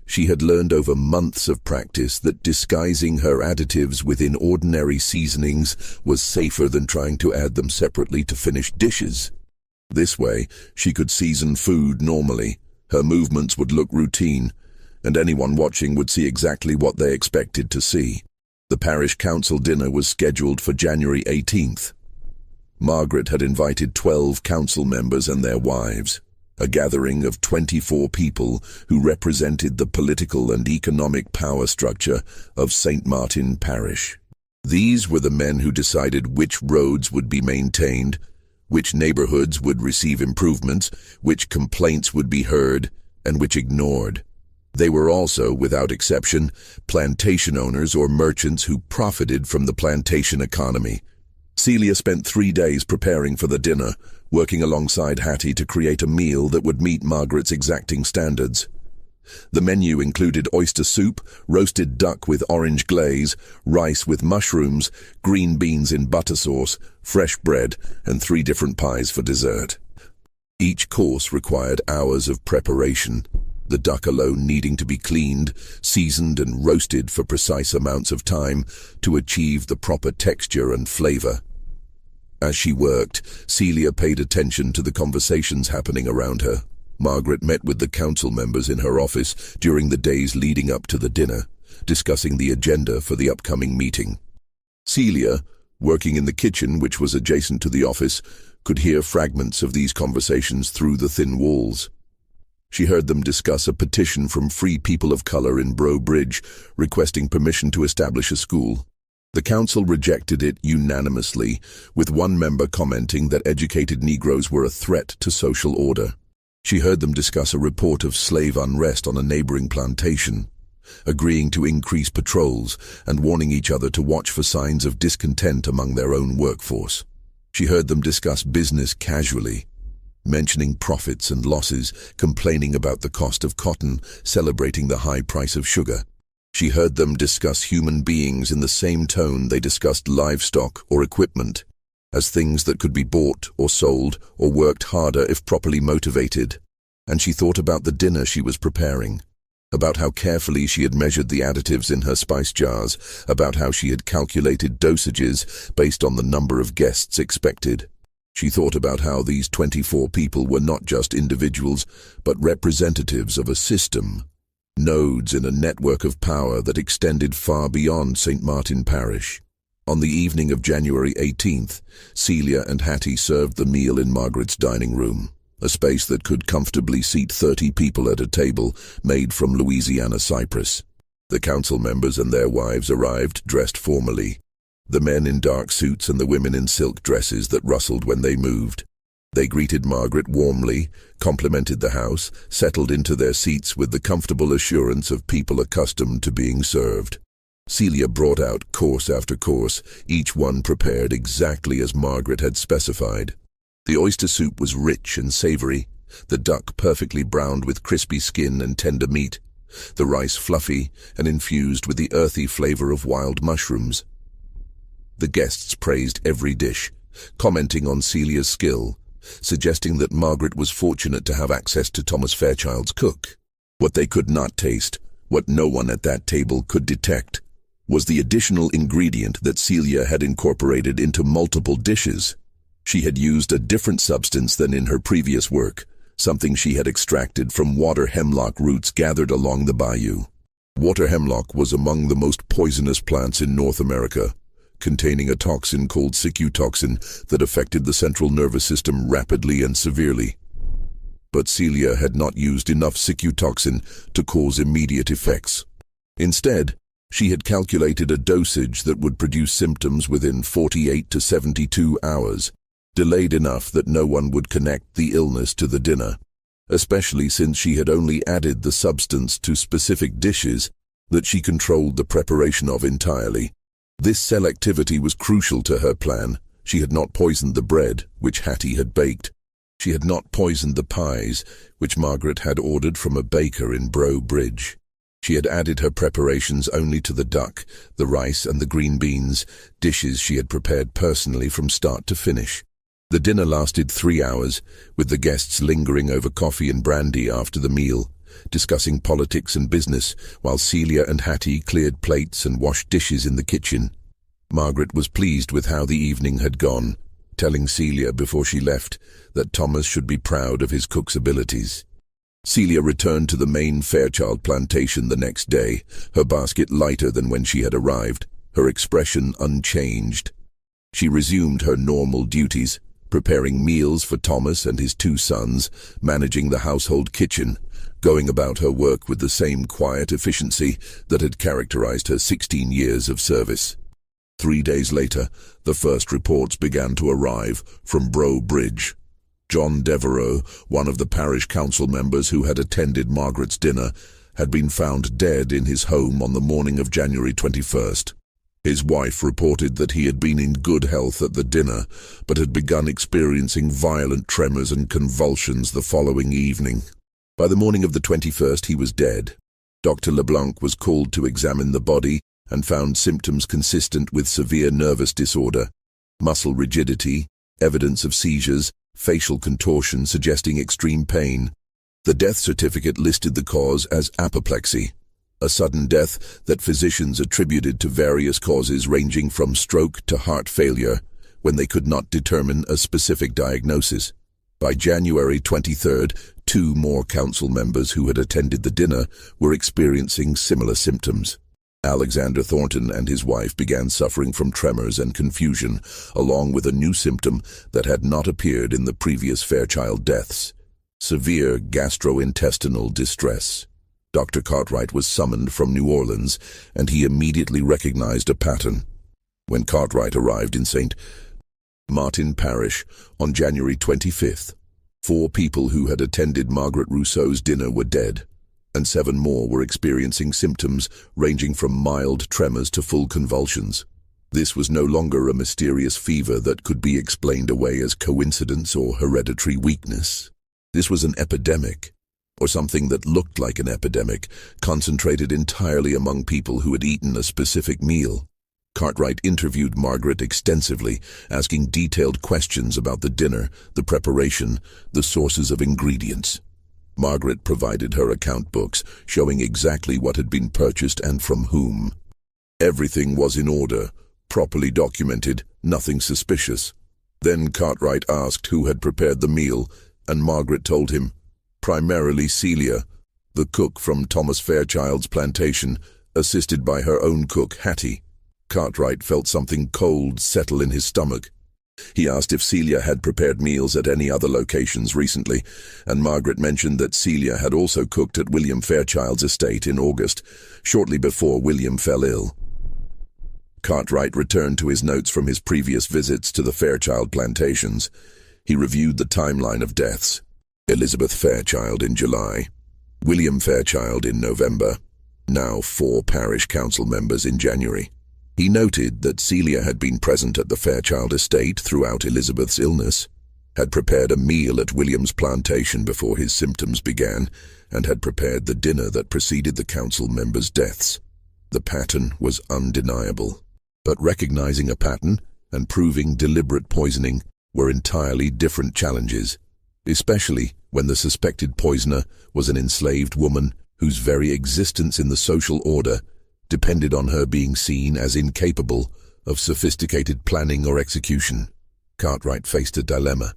She had learned over months of practice that disguising her additives within ordinary seasonings was safer than trying to add them separately to finished dishes. This way, she could season food normally, her movements would look routine, and anyone watching would see exactly what they expected to see. The parish council dinner was scheduled for January 18th. Margaret had invited 12 council members and their wives, a gathering of 24 people who represented the political and economic power structure of St. Martin Parish. These were the men who decided which roads would be maintained, which neighborhoods would receive improvements, which complaints would be heard, and which ignored. They were also, without exception, plantation owners or merchants who profited from the plantation economy. Celia spent 3 days preparing for the dinner, working alongside Hattie to create a meal that would meet Margaret's exacting standards. The menu included oyster soup, roasted duck with orange glaze, rice with mushrooms, green beans in butter sauce, fresh bread, and 3 different pies for dessert. Each course required hours of preparation, the duck alone needing to be cleaned, seasoned, and roasted for precise amounts of time to achieve the proper texture and flavor. As she worked, Celia paid attention to the conversations happening around her. Margaret met with the council members in her office during the days leading up to the dinner, discussing the agenda for the upcoming meeting. Celia, working in the kitchen which was adjacent to the office, could hear fragments of these conversations through the thin walls. She heard them discuss a petition from free people of color in Bow Bridge requesting permission to establish a school. The council rejected it unanimously, with one member commenting that educated Negroes were a threat to social order. She heard them discuss a report of slave unrest on a neighboring plantation, agreeing to increase patrols and warning each other to watch for signs of discontent among their own workforce. She heard them discuss business casually, mentioning profits and losses, complaining about the cost of cotton, celebrating the high price of sugar. She heard them discuss human beings in the same tone they discussed livestock or equipment, as things that could be bought or sold or worked harder if properly motivated. And she thought about the dinner she was preparing, about how carefully she had measured the additives in her spice jars, about how she had calculated dosages based on the number of guests expected. She thought about how these 24 people were not just individuals, but representatives of a system, nodes in a network of power that extended far beyond St. Martin Parish. On the evening of January 18th, Celia and Hattie served the meal in Margaret's dining room, a space that could comfortably seat 30 people at a table made from Louisiana cypress. The council members and their wives arrived dressed formally, the men in dark suits and the women in silk dresses that rustled when they moved. They greeted Margaret warmly, complimented the house, settled into their seats with the comfortable assurance of people accustomed to being served. Celia brought out course after course, each one prepared exactly as Margaret had specified. The oyster soup was rich and savory, the duck perfectly browned with crispy skin and tender meat, the rice fluffy and infused with the earthy flavor of wild mushrooms. The guests praised every dish, commenting on Celia's skill, suggesting that Margaret was fortunate to have access to Thomas Fairchild's cook. What they could not taste, what no one at that table could detect, was the additional ingredient that Celia had incorporated into multiple dishes. She had used a different substance than in her previous work, something she had extracted from water hemlock roots gathered along the bayou. Water hemlock was among the most poisonous plants in North America, containing a toxin called cycutoxin that affected the central nervous system rapidly and severely. But Celia had not used enough cycutoxin to cause immediate effects. Instead, she had calculated a dosage that would produce symptoms within 48 to 72 hours, delayed enough that no one would connect the illness to the dinner, especially since she had only added the substance to specific dishes that she controlled the preparation of entirely. This selectivity was crucial to her plan. She had not poisoned the bread, which Hattie had baked. She had not poisoned the pies, which Margaret had ordered from a baker in Bow Bridge. She had added her preparations only to the duck, the rice and the green beans, dishes she had prepared personally from start to finish. The dinner lasted 3 hours, with the guests lingering over coffee and brandy after the meal, discussing politics and business, while Celia and Hattie cleared plates and washed dishes in the kitchen. Margaret was pleased with how the evening had gone, telling Celia before she left that Thomas should be proud of his cook's abilities. Celia returned to the main Fairchild plantation the next day, her basket lighter than when she had arrived, her expression unchanged. She resumed her normal duties, preparing meals for Thomas and his 2 sons, managing the household kitchen, going about her work with the same quiet efficiency that had characterized her 16 years of service. 3 days later, the first reports began to arrive from Brough Bridge. John Devereux, one of the parish council members who had attended Margaret's dinner, had been found dead in his home on the morning of January 21st. His wife reported that he had been in good health at the dinner, but had begun experiencing violent tremors and convulsions the following evening. By the morning of the 21st, he was dead. Dr. LeBlanc was called to examine the body and found symptoms consistent with severe nervous disorder, muscle rigidity, evidence of seizures, facial contortion suggesting extreme pain. The death certificate listed the cause as apoplexy, a sudden death that physicians attributed to various causes ranging from stroke to heart failure when they could not determine a specific diagnosis. By January 23rd, 2 more council members who had attended the dinner were experiencing similar symptoms. Alexander Thornton and his wife began suffering from tremors and confusion, along with a new symptom that had not appeared in the previous Fairchild deaths: severe gastrointestinal distress. Dr. Cartwright was summoned from New Orleans, and he immediately recognized a pattern. When Cartwright arrived in St. Martin Parish on January 25th, 4 people who had attended Margaret Rousseau's dinner were dead, and 7 more were experiencing symptoms ranging from mild tremors to full convulsions. This was no longer a mysterious fever that could be explained away as coincidence or hereditary weakness. This was an epidemic, or something that looked like an epidemic, concentrated entirely among people who had eaten a specific meal. Cartwright interviewed Margaret extensively, asking detailed questions about the dinner, the preparation, the sources of ingredients. Margaret provided her account books, showing exactly what had been purchased and from whom. Everything was in order, properly documented, nothing suspicious. Then Cartwright asked who had prepared the meal, and Margaret told him, primarily Celia, the cook from Thomas Fairchild's plantation, assisted by her own cook, Hattie. Cartwright felt something cold settle in his stomach. He asked if Celia had prepared meals at any other locations recently, and Margaret mentioned that Celia had also cooked at William Fairchild's estate in August, shortly before William fell ill. Cartwright returned to his notes from his previous visits to the Fairchild plantations. He reviewed the timeline of deaths. Elizabeth Fairchild in July, William Fairchild in November, now 4 parish council members in January. He noted that Celia had been present at the Fairchild estate throughout Elizabeth's illness, had prepared a meal at William's plantation before his symptoms began, and had prepared the dinner that preceded the council members' deaths. The pattern was undeniable, but recognizing a pattern and proving deliberate poisoning were entirely different challenges, especially when the suspected poisoner was an enslaved woman whose very existence in the social order depended on her being seen as incapable of sophisticated planning or execution. Cartwright faced a dilemma.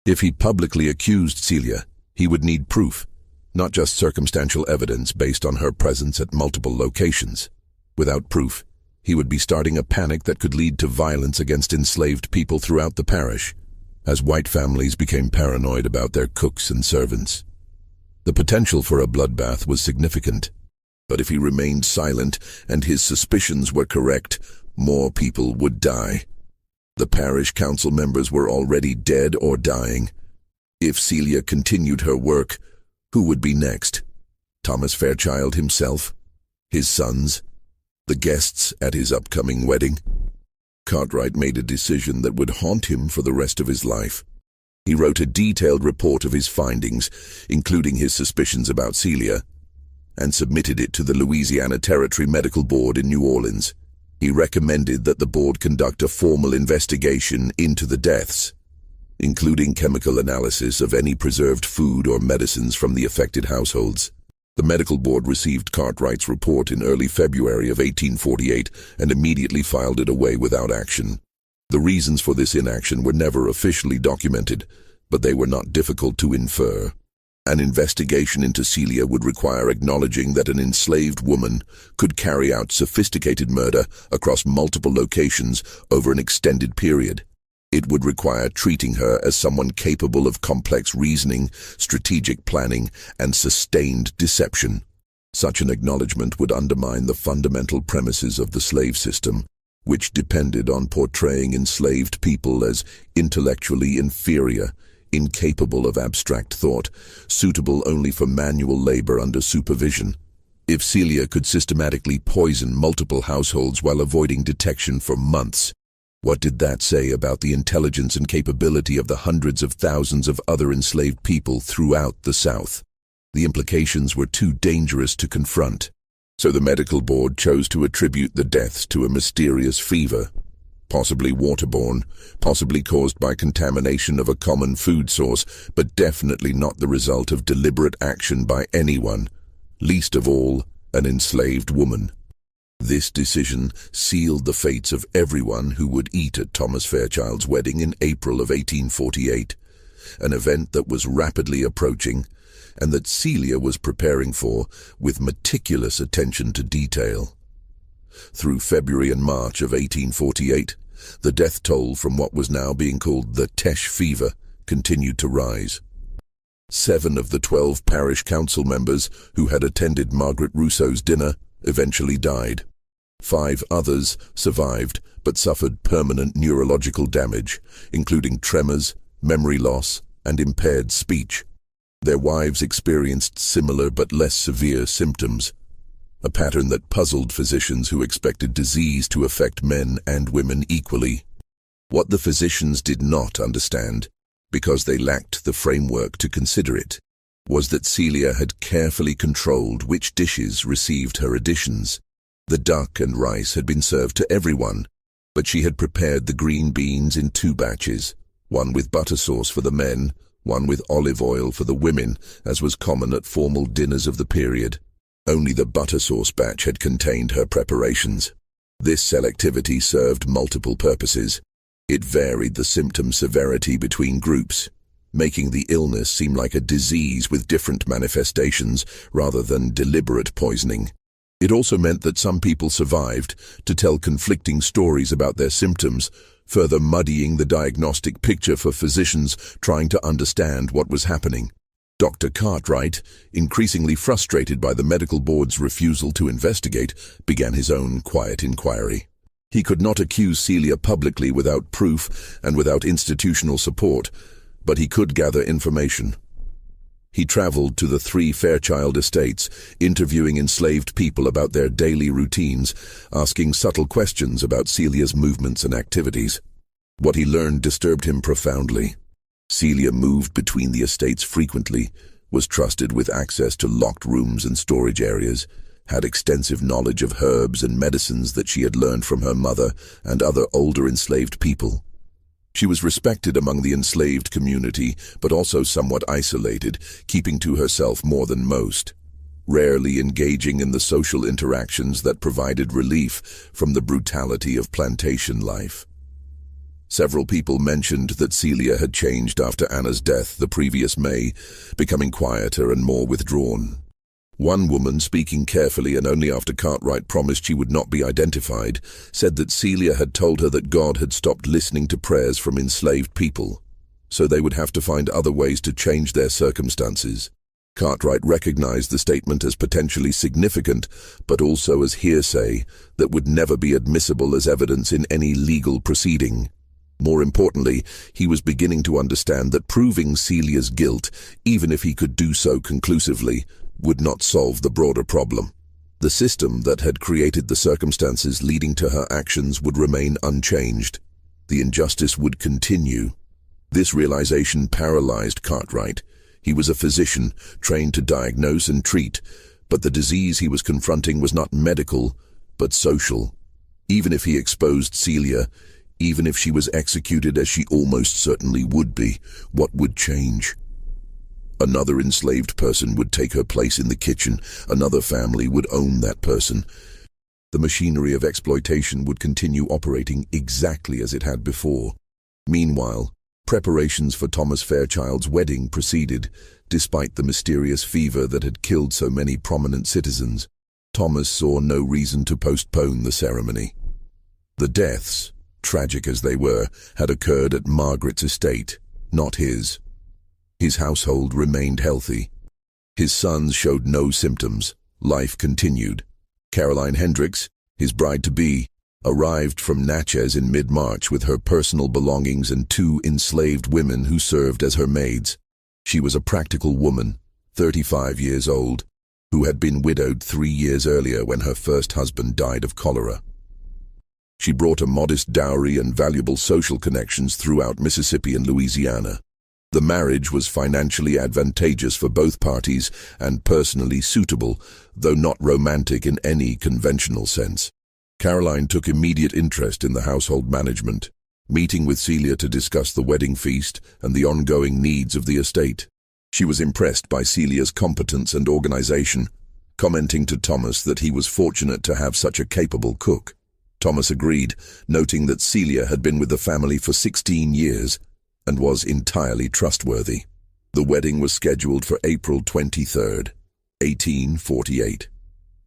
If he publicly accused Celia, he would need proof, not just circumstantial evidence based on her presence at multiple locations. Without proof, he would be starting a panic that could lead to violence against enslaved people throughout the parish, as white families became paranoid about their cooks and servants. The potential for a bloodbath was significant, but if he remained silent and his suspicions were correct, more people would die. The parish council members were already dead or dying. If Celia continued her work, who would be next? Thomas Fairchild himself? His sons? The guests at his upcoming wedding? Cartwright made a decision that would haunt him for the rest of his life. He wrote a detailed report of his findings, including his suspicions about Celia, and submitted it to the Louisiana Territory Medical Board in New Orleans. He recommended that the board conduct a formal investigation into the deaths, including chemical analysis of any preserved food or medicines from the affected households. The medical board received Cartwright's report in early February of 1848 and immediately filed it away without action. The reasons for this inaction were never officially documented, but they were not difficult to infer. An investigation into Celia would require acknowledging that an enslaved woman could carry out sophisticated murder across multiple locations over an extended period. It would require treating her as someone capable of complex reasoning, strategic planning, and sustained deception. Such an acknowledgement would undermine the fundamental premises of the slave system, which depended on portraying enslaved people as intellectually inferior, incapable of abstract thought, suitable only for manual labor under supervision. If Celia could systematically poison multiple households while avoiding detection for months, what did that say about the intelligence and capability of the hundreds of thousands of other enslaved people throughout the South? The implications were too dangerous to confront, so the medical board chose to attribute the deaths to a mysterious fever, possibly waterborne, possibly caused by contamination of a common food source, but definitely not the result of deliberate action by anyone, least of all an enslaved woman. This decision sealed the fates of everyone who would eat at Thomas Fairchild's wedding in April of 1848, an event that was rapidly approaching and that Celia was preparing for with meticulous attention to detail. Through February and March of 1848, the death toll from what was now being called the Tesh fever continued to rise. 7 of the 12 parish council members who had attended Margaret Rousseau's dinner eventually died. 5 others survived but suffered permanent neurological damage, including tremors, memory loss, and impaired speech. Their wives experienced similar but less severe symptoms, a pattern that puzzled physicians who expected disease to affect men and women equally. What the physicians did not understand, because they lacked the framework to consider it, was that Celia had carefully controlled which dishes received her additions. The duck and rice had been served to everyone, but she had prepared the green beans in 2 batches, one with butter sauce for the men, one with olive oil for the women, as was common at formal dinners of the period. Only the butter sauce batch had contained her preparations. This selectivity served multiple purposes. It varied the symptom severity between groups, making the illness seem like a disease with different manifestations rather than deliberate poisoning. It also meant that some people survived to tell conflicting stories about their symptoms, further muddying the diagnostic picture for physicians trying to understand what was happening. Dr. Cartwright, increasingly frustrated by the medical board's refusal to investigate, began his own quiet inquiry. He could not accuse Celia publicly without proof and without institutional support, but he could gather information. He traveled to the 3 Fairchild estates, interviewing enslaved people about their daily routines, asking subtle questions about Celia's movements and activities. What he learned disturbed him profoundly. Celia moved between the estates frequently, was trusted with access to locked rooms and storage areas, had extensive knowledge of herbs and medicines that she had learned from her mother and other older enslaved people. She was respected among the enslaved community, but also somewhat isolated, keeping to herself more than most, rarely engaging in the social interactions that provided relief from the brutality of plantation life. Several people mentioned that Celia had changed after Anna's death the previous May, becoming quieter and more withdrawn. One woman, speaking carefully and only after Cartwright promised she would not be identified, said that Celia had told her that God had stopped listening to prayers from enslaved people, so they would have to find other ways to change their circumstances. Cartwright recognized the statement as potentially significant, but also as hearsay that would never be admissible as evidence in any legal proceeding. More importantly, he was beginning to understand that proving Celia's guilt, even if he could do so conclusively, would not solve the broader problem. The system that had created the circumstances leading to her actions would remain unchanged. The injustice would continue. This realization paralyzed Cartwright. He was a physician, trained to diagnose and treat, but the disease he was confronting was not medical, but social. Even if he exposed Celia, even if she was executed as she almost certainly would be, what would change? Another enslaved person would take her place in the kitchen. Another family would own that person. The machinery of exploitation would continue operating exactly as it had before. Meanwhile, preparations for Thomas Fairchild's wedding proceeded, despite the mysterious fever that had killed so many prominent citizens. Thomas saw no reason to postpone the ceremony. The deaths, tragic as they were, had occurred at Margaret's estate, not his. His household remained healthy. His sons showed no symptoms. Life continued. Caroline Hendricks, his bride-to-be, arrived from Natchez in mid-March with her personal belongings and 2 enslaved women who served as her maids. She was a practical woman, 35 years old, who had been widowed 3 years earlier when her first husband died of cholera. She brought a modest dowry and valuable social connections throughout Mississippi and Louisiana. The marriage was financially advantageous for both parties and personally suitable, though not romantic in any conventional sense. Caroline took immediate interest in the household management, meeting with Celia to discuss the wedding feast and the ongoing needs of the estate. She was impressed by Celia's competence and organization, commenting to Thomas that he was fortunate to have such a capable cook. Thomas agreed, noting that Celia had been with the family for 16 years and was entirely trustworthy. The wedding was scheduled for April 23rd, 1848.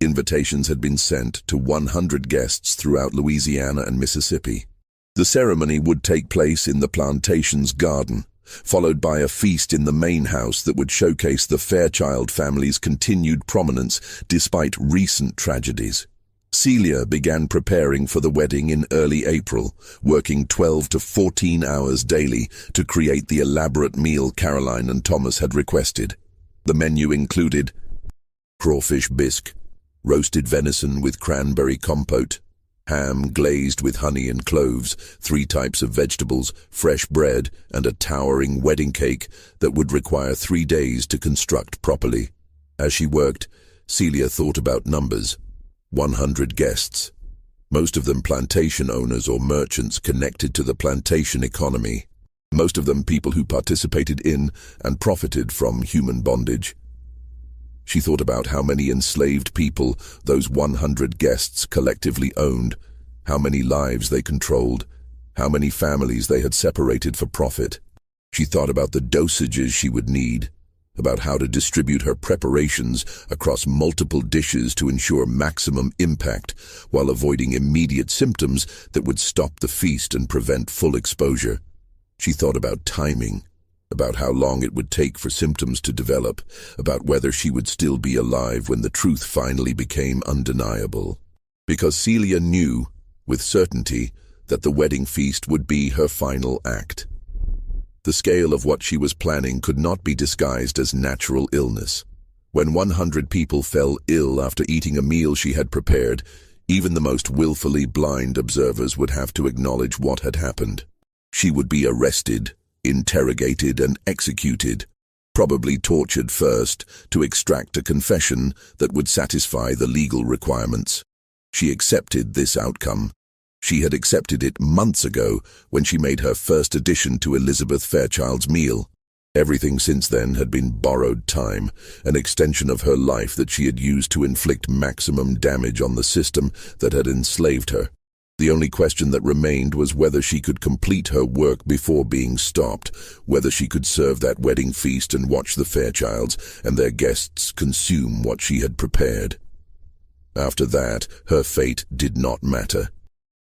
Invitations had been sent to 100 guests throughout Louisiana and Mississippi. The ceremony would take place in the plantations garden, followed by a feast in the main house that would showcase the Fairchild family's continued prominence despite recent tragedies. Celia began preparing for the wedding in early April, working 12 to 14 hours daily to create the elaborate meal Caroline and Thomas had requested. The menu included crawfish bisque, roasted venison with cranberry compote, ham glazed with honey and cloves, 3 types of vegetables, fresh bread, and a towering wedding cake that would require 3 days to construct properly. As she worked, Celia thought about numbers. 100 guests, most of them plantation owners or merchants connected to the plantation economy, most of them people who participated in and profited from human bondage. She thought about how many enslaved people those 100 guests collectively owned, how many lives they controlled, how many families they had separated for profit. She thought about the dosages she would need, about how to distribute her preparations across multiple dishes to ensure maximum impact while avoiding immediate symptoms that would stop the feast and prevent full exposure. She thought about timing, about how long it would take for symptoms to develop, about whether she would still be alive when the truth finally became undeniable. Because Celia knew, with certainty, that the wedding feast would be her final act. The scale of what she was planning could not be disguised as natural illness. When 100 people fell ill after eating a meal she had prepared, even the most willfully blind observers would have to acknowledge what had happened. She would be arrested, interrogated, and executed, probably tortured first to extract a confession that would satisfy the legal requirements. She accepted this outcome. She had accepted it months ago when she made her first addition to Elizabeth Fairchild's meal. Everything since then had been borrowed time, an extension of her life that she had used to inflict maximum damage on the system that had enslaved her. The only question that remained was whether she could complete her work before being stopped, whether she could serve that wedding feast and watch the Fairchilds and their guests consume what she had prepared. After that, her fate did not matter.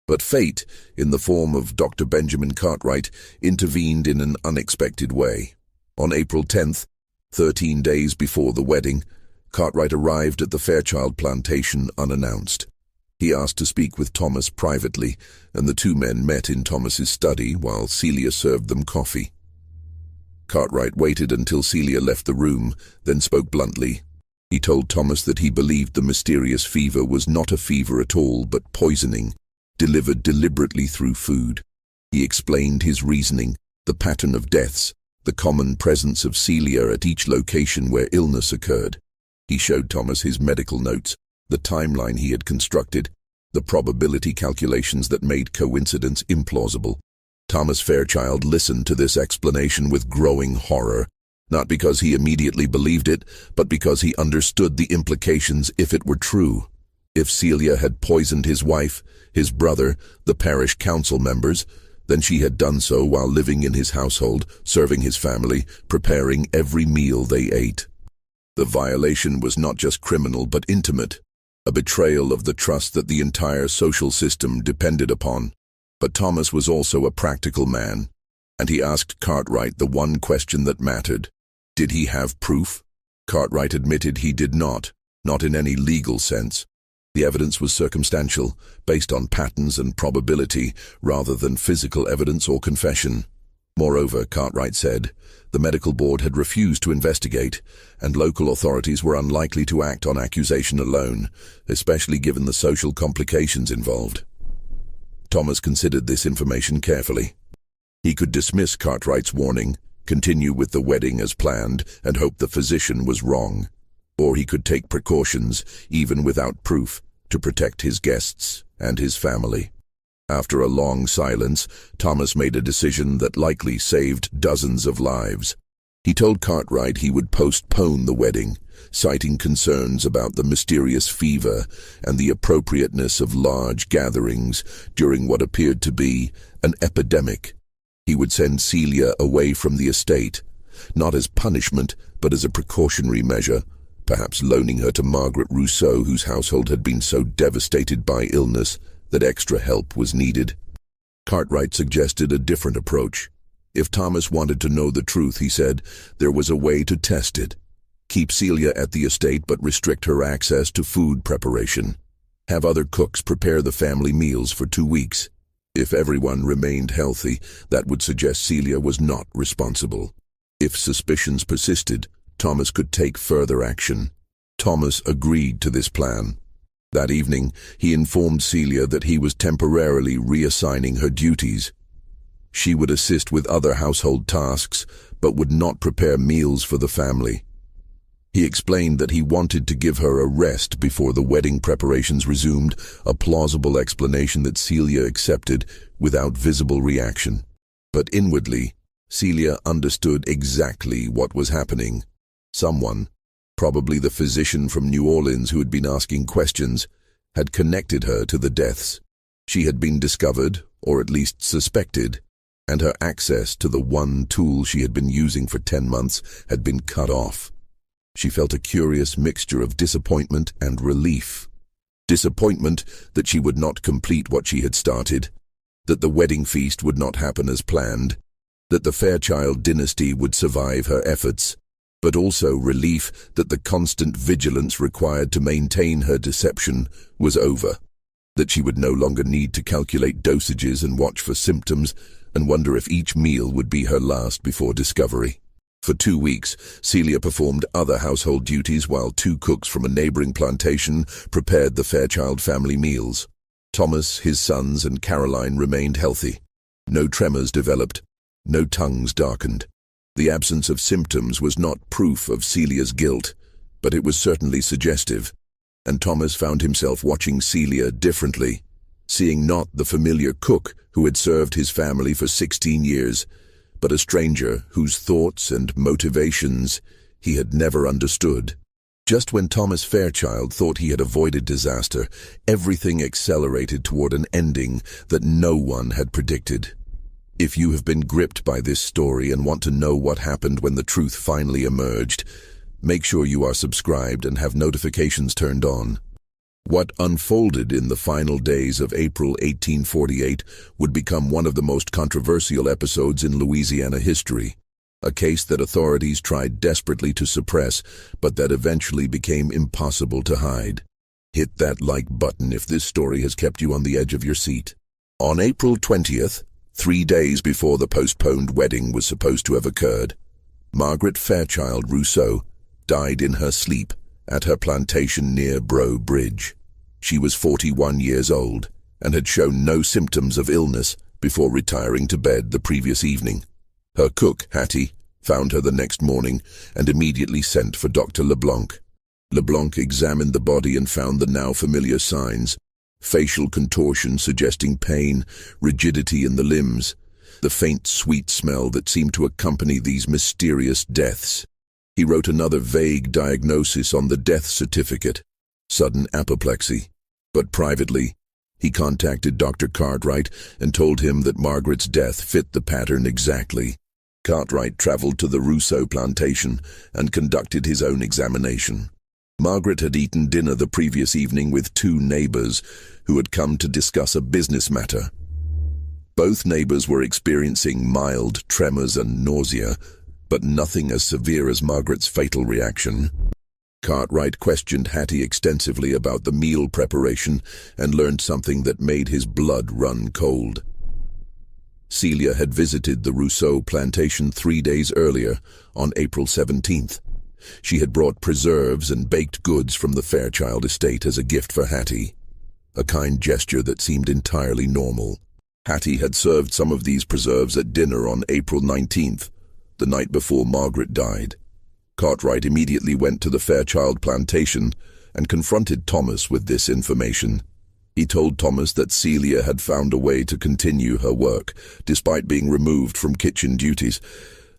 But fate, in the form of Dr. Benjamin Cartwright, intervened in an unexpected way. On April 10th, 13 days before the wedding, Cartwright arrived at the Fairchild plantation unannounced. He asked to speak with Thomas privately, and the 2 men met in Thomas's study while Celia served them coffee. Cartwright waited until Celia left the room, then spoke bluntly. He told Thomas that he believed the mysterious fever was not a fever at all, but poisoning, delivered deliberately through food. He explained his reasoning, the pattern of deaths, the common presence of Celia at each location where illness occurred. He showed Thomas his medical notes, the timeline he had constructed, the probability calculations that made coincidence implausible. Thomas Fairchild listened to this explanation with growing horror. not because he immediately believed it, but because he understood the implications if it were true. If Celia had poisoned his wife, his brother, the parish council members, then she had done so while living in his household, serving his family, preparing every meal they ate. The violation was not just criminal but intimate, a betrayal of the trust that the entire social system depended upon. But Thomas was also a practical man, and he asked Cartwright the one question that mattered. Did he have proof? Cartwright admitted he did not in any legal sense. The evidence was circumstantial, based on patterns and probability, rather than physical evidence or confession. Moreover, Cartwright said, the medical board had refused to investigate, and local authorities were unlikely to act on accusation alone, especially given the social complications involved. Thomas considered this information carefully. He could dismiss Cartwright's warning, continue with the wedding as planned, and hope the physician was wrong. Or he could take precautions, even without proof, to protect his guests and his family. After a long silence, Thomas made a decision that likely saved dozens of lives. He told Cartwright he would postpone the wedding, citing concerns about the mysterious fever and the appropriateness of large gatherings during what appeared to be an epidemic. He would send Celia away from the estate, not as punishment but as a precautionary measure, perhaps loaning her to Margaret Rousseau, whose household had been so devastated by illness that extra help was needed. Cartwright suggested a different approach. If Thomas wanted to know the truth, he said, there was a way to test it. Keep Celia at the estate but restrict her access to food preparation. Have other cooks prepare the family meals for 2 weeks. If everyone remained healthy, that would suggest Celia was not responsible. If suspicions persisted, Thomas could take further action. Thomas agreed to this plan. That evening, he informed Celia that he was temporarily reassigning her duties. She would assist with other household tasks, but would not prepare meals for the family. He explained that he wanted to give her a rest before the wedding preparations resumed, a plausible explanation that Celia accepted without visible reaction. But inwardly, Celia understood exactly what was happening. Someone, probably the physician from New Orleans who had been asking questions, had connected her to the deaths. She had been discovered, or at least suspected, and her access to the one tool she had been using for 10 months had been cut off. She felt a curious mixture of disappointment and relief. Disappointment that she would not complete what she had started, that the wedding feast would not happen as planned, that the Fairchild dynasty would survive her efforts, but also relief that the constant vigilance required to maintain her deception was over, that she would no longer need to calculate dosages and watch for symptoms and wonder if each meal would be her last before discovery. For 2 weeks, Celia performed other household duties while 2 cooks from a neighboring plantation prepared the Fairchild family meals. Thomas, his sons, and Caroline remained healthy. No tremors developed, no tongues darkened. The absence of symptoms was not proof of Celia's guilt, but it was certainly suggestive, and Thomas found himself watching Celia differently, seeing not the familiar cook who had served his family for 16 years, but a stranger whose thoughts and motivations he had never understood. Just when Thomas Fairchild thought he had avoided disaster, everything accelerated toward an ending that no one had predicted. If you have been gripped by this story and want to know what happened when the truth finally emerged, make sure you are subscribed and have notifications turned on. What unfolded in the final days of April 1848 would become one of the most controversial episodes in Louisiana history, a case that authorities tried desperately to suppress, but that eventually became impossible to hide. Hit that like button if this story has kept you on the edge of your seat. On April 20th, 3 days before the postponed wedding was supposed to have occurred, Margaret Fairchild Rousseau died in her sleep at her plantation near Breaux Bridge. She was 41 years old and had shown no symptoms of illness before retiring to bed the previous evening. Her cook, Hattie, found her the next morning and immediately sent for Dr. LeBlanc. LeBlanc examined the body and found the now familiar signs: facial contortion suggesting pain, rigidity in the limbs, the faint, sweet smell that seemed to accompany these mysterious deaths. He wrote another vague diagnosis on the death certificate: sudden apoplexy. But privately, he contacted Dr. Cartwright and told him that Margaret's death fit the pattern exactly. Cartwright traveled to the Rousseau plantation and conducted his own examination. Margaret had eaten dinner the previous evening with two neighbors who had come to discuss a business matter. Both neighbors were experiencing mild tremors and nausea, but nothing as severe as Margaret's fatal reaction. Cartwright questioned Hattie extensively about the meal preparation and learned something that made his blood run cold. Celia had visited the Rousseau plantation 3 days earlier, on April 17th. She had brought preserves and baked goods from the Fairchild estate as a gift for Hattie, a kind gesture that seemed entirely normal. Hattie had served some of these preserves at dinner on April 19th, the night before Margaret died. Cartwright immediately went to the Fairchild plantation and confronted Thomas with this information. He told Thomas that Celia had found a way to continue her work, despite being removed from kitchen duties,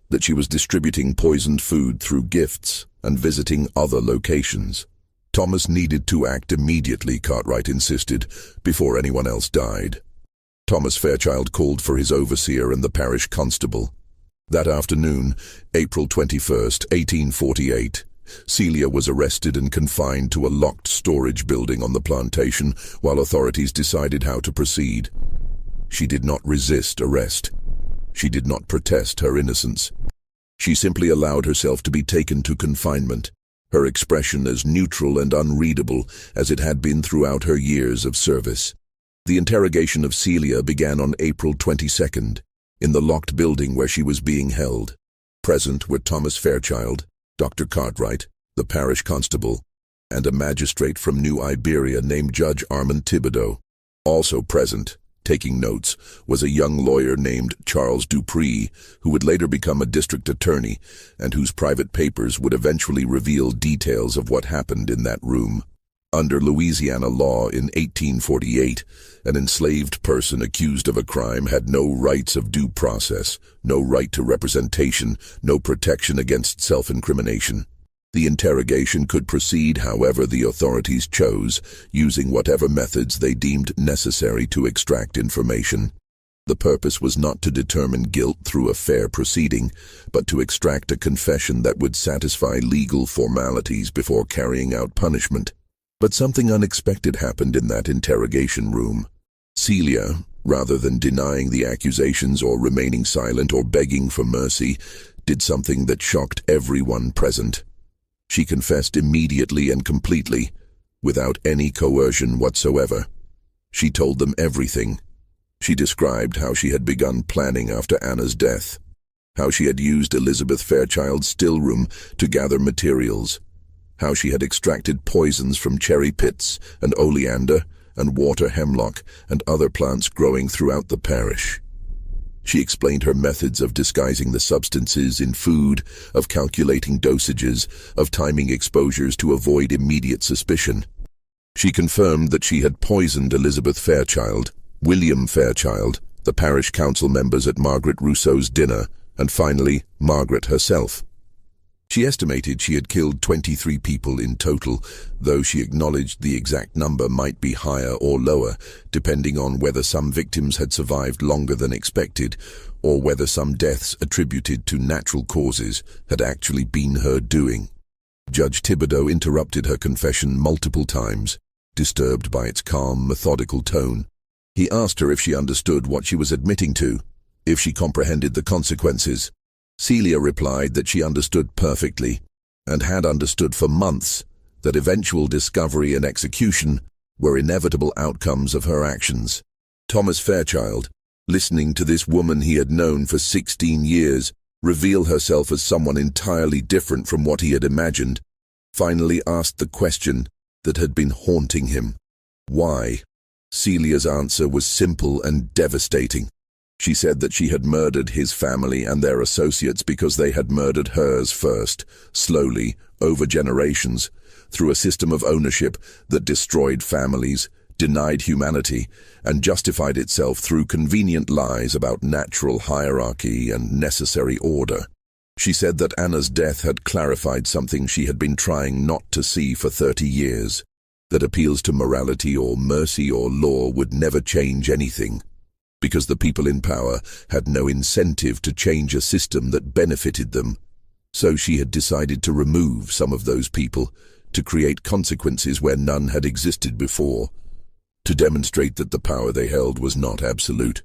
that she was distributing poisoned food through gifts and visiting other locations. Thomas needed to act immediately, Cartwright insisted, before anyone else died. Thomas Fairchild called for his overseer and the parish constable. That afternoon, April 21st, 1848, Celia was arrested and confined to a locked storage building on the plantation while authorities decided how to proceed. She did not resist arrest. She did not protest her innocence. She simply allowed herself to be taken to confinement, her expression as neutral and unreadable as it had been throughout her years of service. The interrogation of Celia began on April 22nd, in the locked building where she was being held. Present were Thomas Fairchild, Dr. Cartwright, the parish constable, and a magistrate from New Iberia named Judge Armand Thibodeau. Also present, taking notes, was a young lawyer named Charles Dupree, who would later become a district attorney, and whose private papers would eventually reveal details of what happened in that room. Under Louisiana law in 1848, an enslaved person accused of a crime had no rights of due process, no right to representation, no protection against self-incrimination. The interrogation could proceed however the authorities chose, using whatever methods they deemed necessary to extract information. The purpose was not to determine guilt through a fair proceeding, but to extract a confession that would satisfy legal formalities before carrying out punishment. But something unexpected happened in that interrogation room. Celia, rather than denying the accusations or remaining silent or begging for mercy, did something that shocked everyone present. She confessed immediately and completely, without any coercion whatsoever. She told them everything. She described how she had begun planning after Anna's death, how she had used Elizabeth Fairchild's still room to gather materials, how she had extracted poisons from cherry pits and oleander and water hemlock and other plants growing throughout the parish. She explained her methods of disguising the substances in food, of calculating dosages, of timing exposures to avoid immediate suspicion. She confirmed that she had poisoned Elizabeth Fairchild, William Fairchild, the parish council members at Margaret Rousseau's dinner, and finally, Margaret herself. She estimated she had killed 23 people in total, though she acknowledged the exact number might be higher or lower, depending on whether some victims had survived longer than expected, or whether some deaths attributed to natural causes had actually been her doing. Judge Thibodeau interrupted her confession multiple times, disturbed by its calm, methodical tone. He asked her if she understood what she was admitting to, if she comprehended the consequences. Celia replied that she understood perfectly, and had understood for months, that eventual discovery and execution were inevitable outcomes of her actions. Thomas Fairchild, listening to this woman he had known for 16 years, reveal herself as someone entirely different from what he had imagined, finally asked the question that had been haunting him. Why? Celia's answer was simple and devastating. She said that she had murdered his family and their associates because they had murdered hers first, slowly, over generations, through a system of ownership that destroyed families, denied humanity, and justified itself through convenient lies about natural hierarchy and necessary order. She said that Anna's death had clarified something she had been trying not to see for 30 years, that appeals to morality or mercy or law would never change anything, because the people in power had no incentive to change a system that benefited them. So she had decided to remove some of those people, to create consequences where none had existed before, to demonstrate that the power they held was not absolute.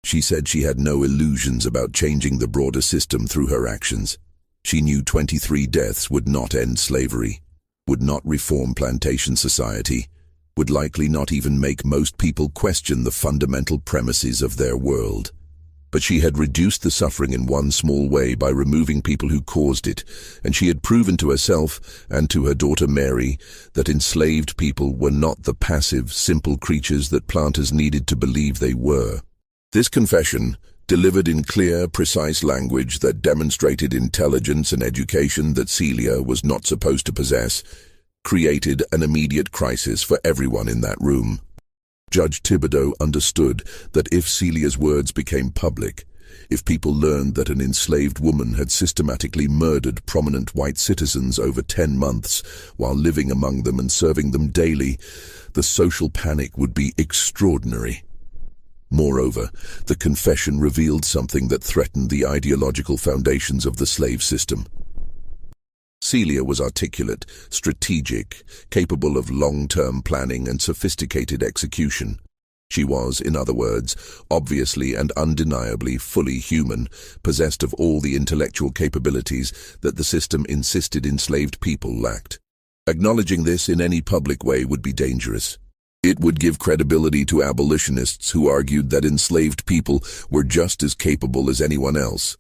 She said she had no illusions about changing the broader system through her actions. She knew 23 deaths would not end slavery, would not reform plantation society, would likely not even make most people question the fundamental premises of their world. But she had reduced the suffering in one small way by removing people who caused it, and she had proven to herself and to her daughter Mary that enslaved people were not the passive, simple creatures that planters needed to believe they were. This confession, delivered in clear, precise language that demonstrated intelligence and education that Celia was not supposed to possess, created an immediate crisis for everyone in that room. Judge Thibodeau understood that if Celia's words became public, if people learned that an enslaved woman had systematically murdered prominent white citizens over 10 months while living among them and serving them daily, the social panic would be extraordinary. Moreover, the confession revealed something that threatened the ideological foundations of the slave system. Celia was articulate, strategic, capable of long-term planning and sophisticated execution. She was, in other words, obviously and undeniably fully human, possessed of all the intellectual capabilities that the system insisted enslaved people lacked. Acknowledging this in any public way would be dangerous. It would give credibility to abolitionists who argued that enslaved people were just as capable as anyone else,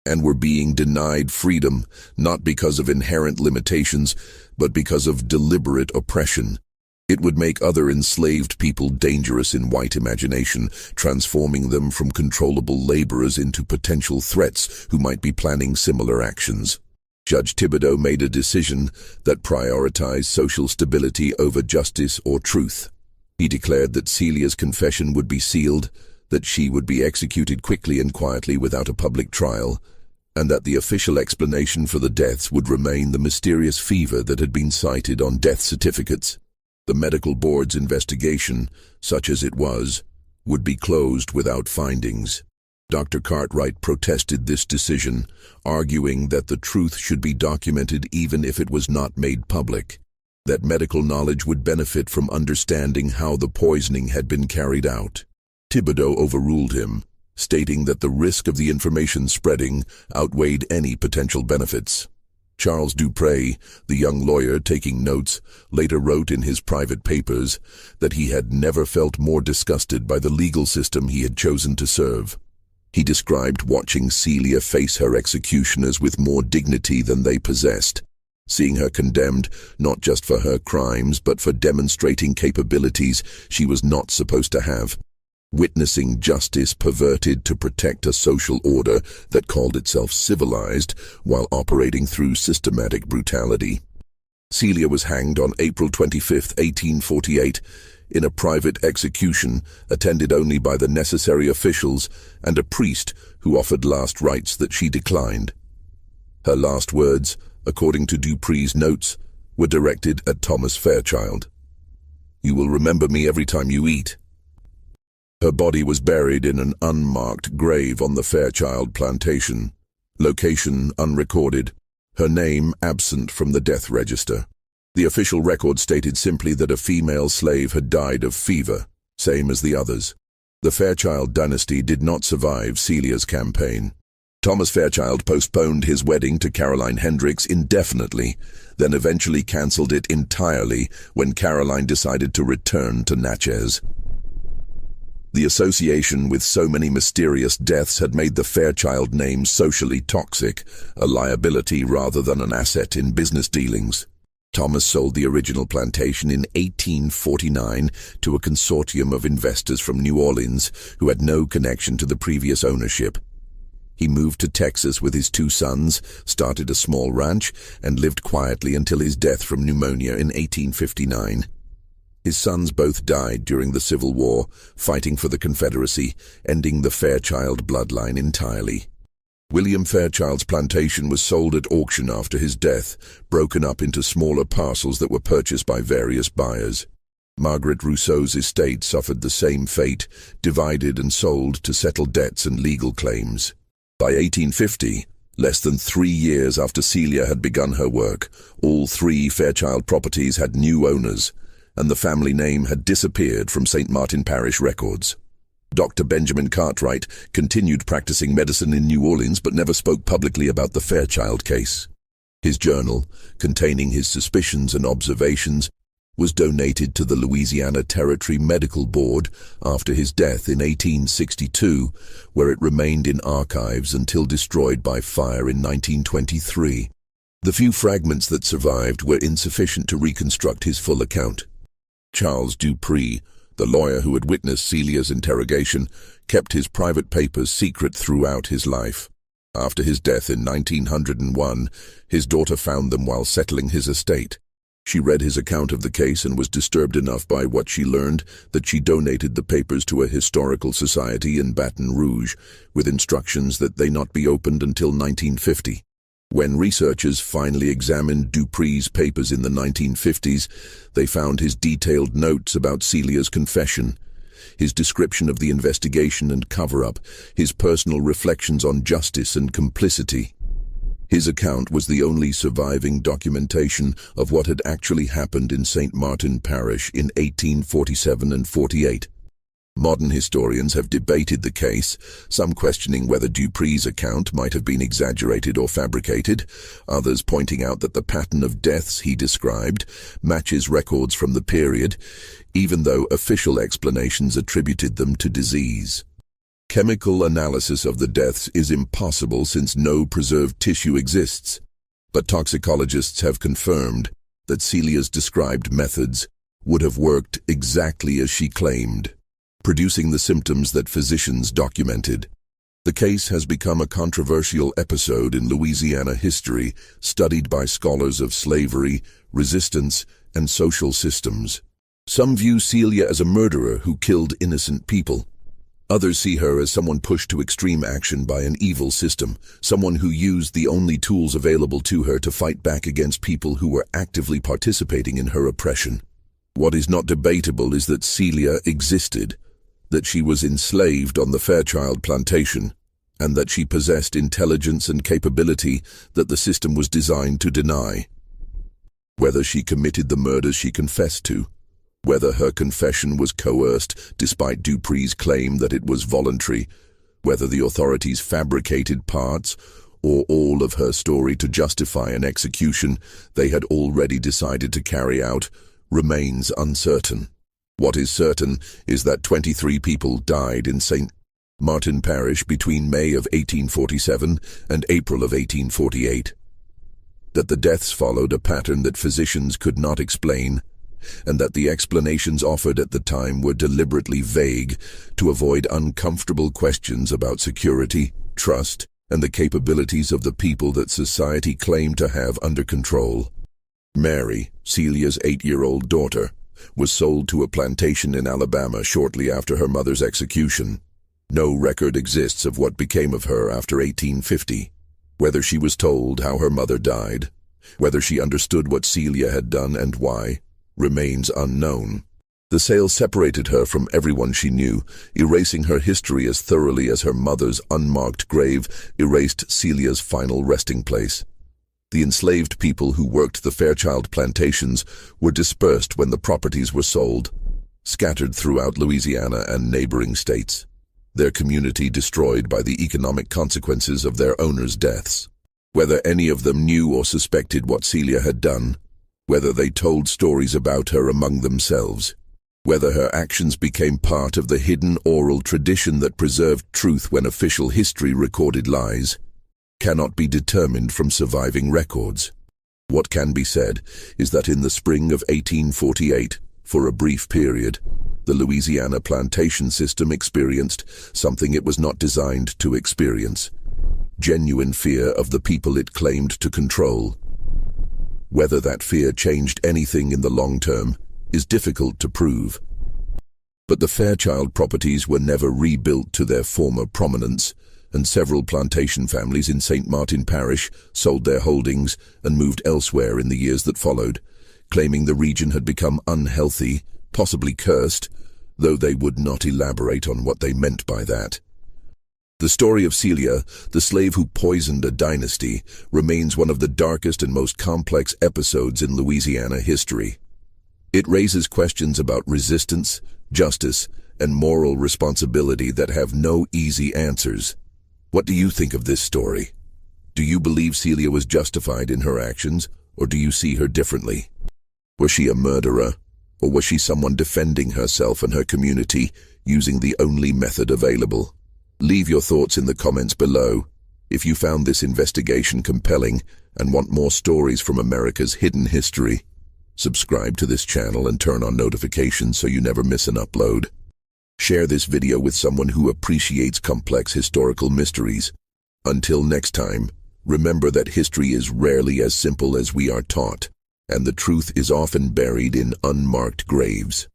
and were being denied freedom, not because of inherent limitations, but because of deliberate oppression. It would make other enslaved people dangerous in white imagination, transforming them from controllable laborers into potential threats who might be planning similar actions. Judge Thibodeau made a decision that prioritized social stability over justice or truth. He declared that Celia's confession would be sealed, that she would be executed quickly and quietly without a public trial, and that the official explanation for the deaths would remain the mysterious fever that had been cited on death certificates. The medical board's investigation, such as it was, would be closed without findings. Dr. Cartwright protested this decision, arguing that the truth should be documented even if it was not made public, that medical knowledge would benefit from understanding how the poisoning had been carried out. Thibodeau overruled him, stating that the risk of the information spreading outweighed any potential benefits. Charles Dupré, the young lawyer taking notes, later wrote in his private papers that he had never felt more disgusted by the legal system he had chosen to serve. He described watching Celia face her executioners with more dignity than they possessed, seeing her condemned not just for her crimes but for demonstrating capabilities she was not supposed to have, witnessing justice perverted to protect a social order that called itself civilized while operating through systematic brutality. Celia was hanged on April 25, 1848, in a private execution attended only by the necessary officials and a priest who offered last rites that she declined. Her last words, according to Dupré's notes, were directed at Thomas Fairchild. "You will remember me every time you eat." Her body was buried in an unmarked grave on the Fairchild plantation, location unrecorded, her name absent from the death register. The official record stated simply that a female slave had died of fever, same as the others. The Fairchild dynasty did not survive Celia's campaign. Thomas Fairchild postponed his wedding to Caroline Hendricks indefinitely, then eventually cancelled it entirely when Caroline decided to return to Natchez. The association with so many mysterious deaths had made the Fairchild name socially toxic, a liability rather than an asset in business dealings. Thomas sold the original plantation in 1849 to a consortium of investors from New Orleans who had no connection to the previous ownership. He moved to Texas with his 2 sons, started a small ranch, and lived quietly until his death from pneumonia in 1859. His sons both died during the Civil War, fighting for the Confederacy, ending the Fairchild bloodline entirely. William Fairchild's plantation was sold at auction after his death, broken up into smaller parcels that were purchased by various buyers. Margaret Rousseau's estate suffered the same fate, divided and sold to settle debts and legal claims. By 1850, less than 3 years after Celia had begun her work, all 3 Fairchild properties had new owners, and the family name had disappeared from St. Martin Parish records. Dr. Benjamin Cartwright continued practicing medicine in New Orleans but never spoke publicly about the Fairchild case. His journal, containing his suspicions and observations, was donated to the Louisiana Territory Medical Board after his death in 1862, where it remained in archives until destroyed by fire in 1923. The few fragments that survived were insufficient to reconstruct his full account. Charles Dupree, the lawyer who had witnessed Celia's interrogation, kept his private papers secret throughout his life. After his death in 1901, his daughter found them while settling his estate. She read his account of the case and was disturbed enough by what she learned that she donated the papers to a historical society in Baton Rouge, with instructions that they not be opened until 1950. When researchers finally examined Dupree's papers in the 1950s, they found his detailed notes about Celia's confession, his description of the investigation and cover-up, his personal reflections on justice and complicity. His account was the only surviving documentation of what had actually happened in St. Martin Parish in 1847 and 48. Modern historians have debated the case, some questioning whether Dupree's account might have been exaggerated or fabricated, others pointing out that the pattern of deaths he described matches records from the period, even though official explanations attributed them to disease. Chemical analysis of the deaths is impossible since no preserved tissue exists, but toxicologists have confirmed that Celia's described methods would have worked exactly as she claimed, producing the symptoms that physicians documented. The case has become a controversial episode in Louisiana history, studied by scholars of slavery, resistance, and social systems. Some view Celia as a murderer who killed innocent people. Others see her as someone pushed to extreme action by an evil system, someone who used the only tools available to her to fight back against people who were actively participating in her oppression. What is not debatable is that Celia existed, that she was enslaved on the Fairchild plantation, and that she possessed intelligence and capability that the system was designed to deny. Whether she committed the murders she confessed to, whether her confession was coerced despite Dupree's claim that it was voluntary, whether the authorities fabricated parts or all of her story to justify an execution they had already decided to carry out, remains uncertain. What is certain is that 23 people died in St. Martin Parish between May of 1847 and April of 1848. That the deaths followed a pattern that physicians could not explain, and that the explanations offered at the time were deliberately vague to avoid uncomfortable questions about security, trust, and the capabilities of the people that society claimed to have under control. Mary, Celia's 8-year-old daughter, was sold to a plantation in Alabama shortly after her mother's execution. No record exists of what became of her after 1850. Whether she was told how her mother died, whether she understood what Celia had done and why, remains unknown. The sale separated her from everyone she knew, erasing her history as thoroughly as her mother's unmarked grave erased Celia's final resting place. The enslaved people who worked the Fairchild plantations were dispersed when the properties were sold, scattered throughout Louisiana and neighboring states, their community destroyed by the economic consequences of their owners' deaths. Whether any of them knew or suspected what Celia had done, whether they told stories about her among themselves, whether her actions became part of the hidden oral tradition that preserved truth when official history recorded lies, cannot be determined from surviving records. What can be said is that in the spring of 1848, for a brief period, the Louisiana plantation system experienced something it was not designed to experience: genuine fear of the people it claimed to control. Whether that fear changed anything in the long term is difficult to prove. But the Fairchild properties were never rebuilt to their former prominence, and several plantation families in St. Martin Parish sold their holdings and moved elsewhere in the years that followed, claiming the region had become unhealthy, possibly cursed, though they would not elaborate on what they meant by that. The story of Celia, the slave who poisoned a dynasty, remains one of the darkest and most complex episodes in Louisiana history. It raises questions about resistance, justice, and moral responsibility that have no easy answers. What do you think of this story? Do you believe Celia was justified in her actions, or do you see her differently? Was she a murderer, or was she someone defending herself and her community using the only method available? Leave your thoughts in the comments below. If you found this investigation compelling and want more stories from America's hidden history, subscribe to this channel and turn on notifications so you never miss an upload. Share this video with someone who appreciates complex historical mysteries. Until next time, remember that history is rarely as simple as we are taught, and the truth is often buried in unmarked graves.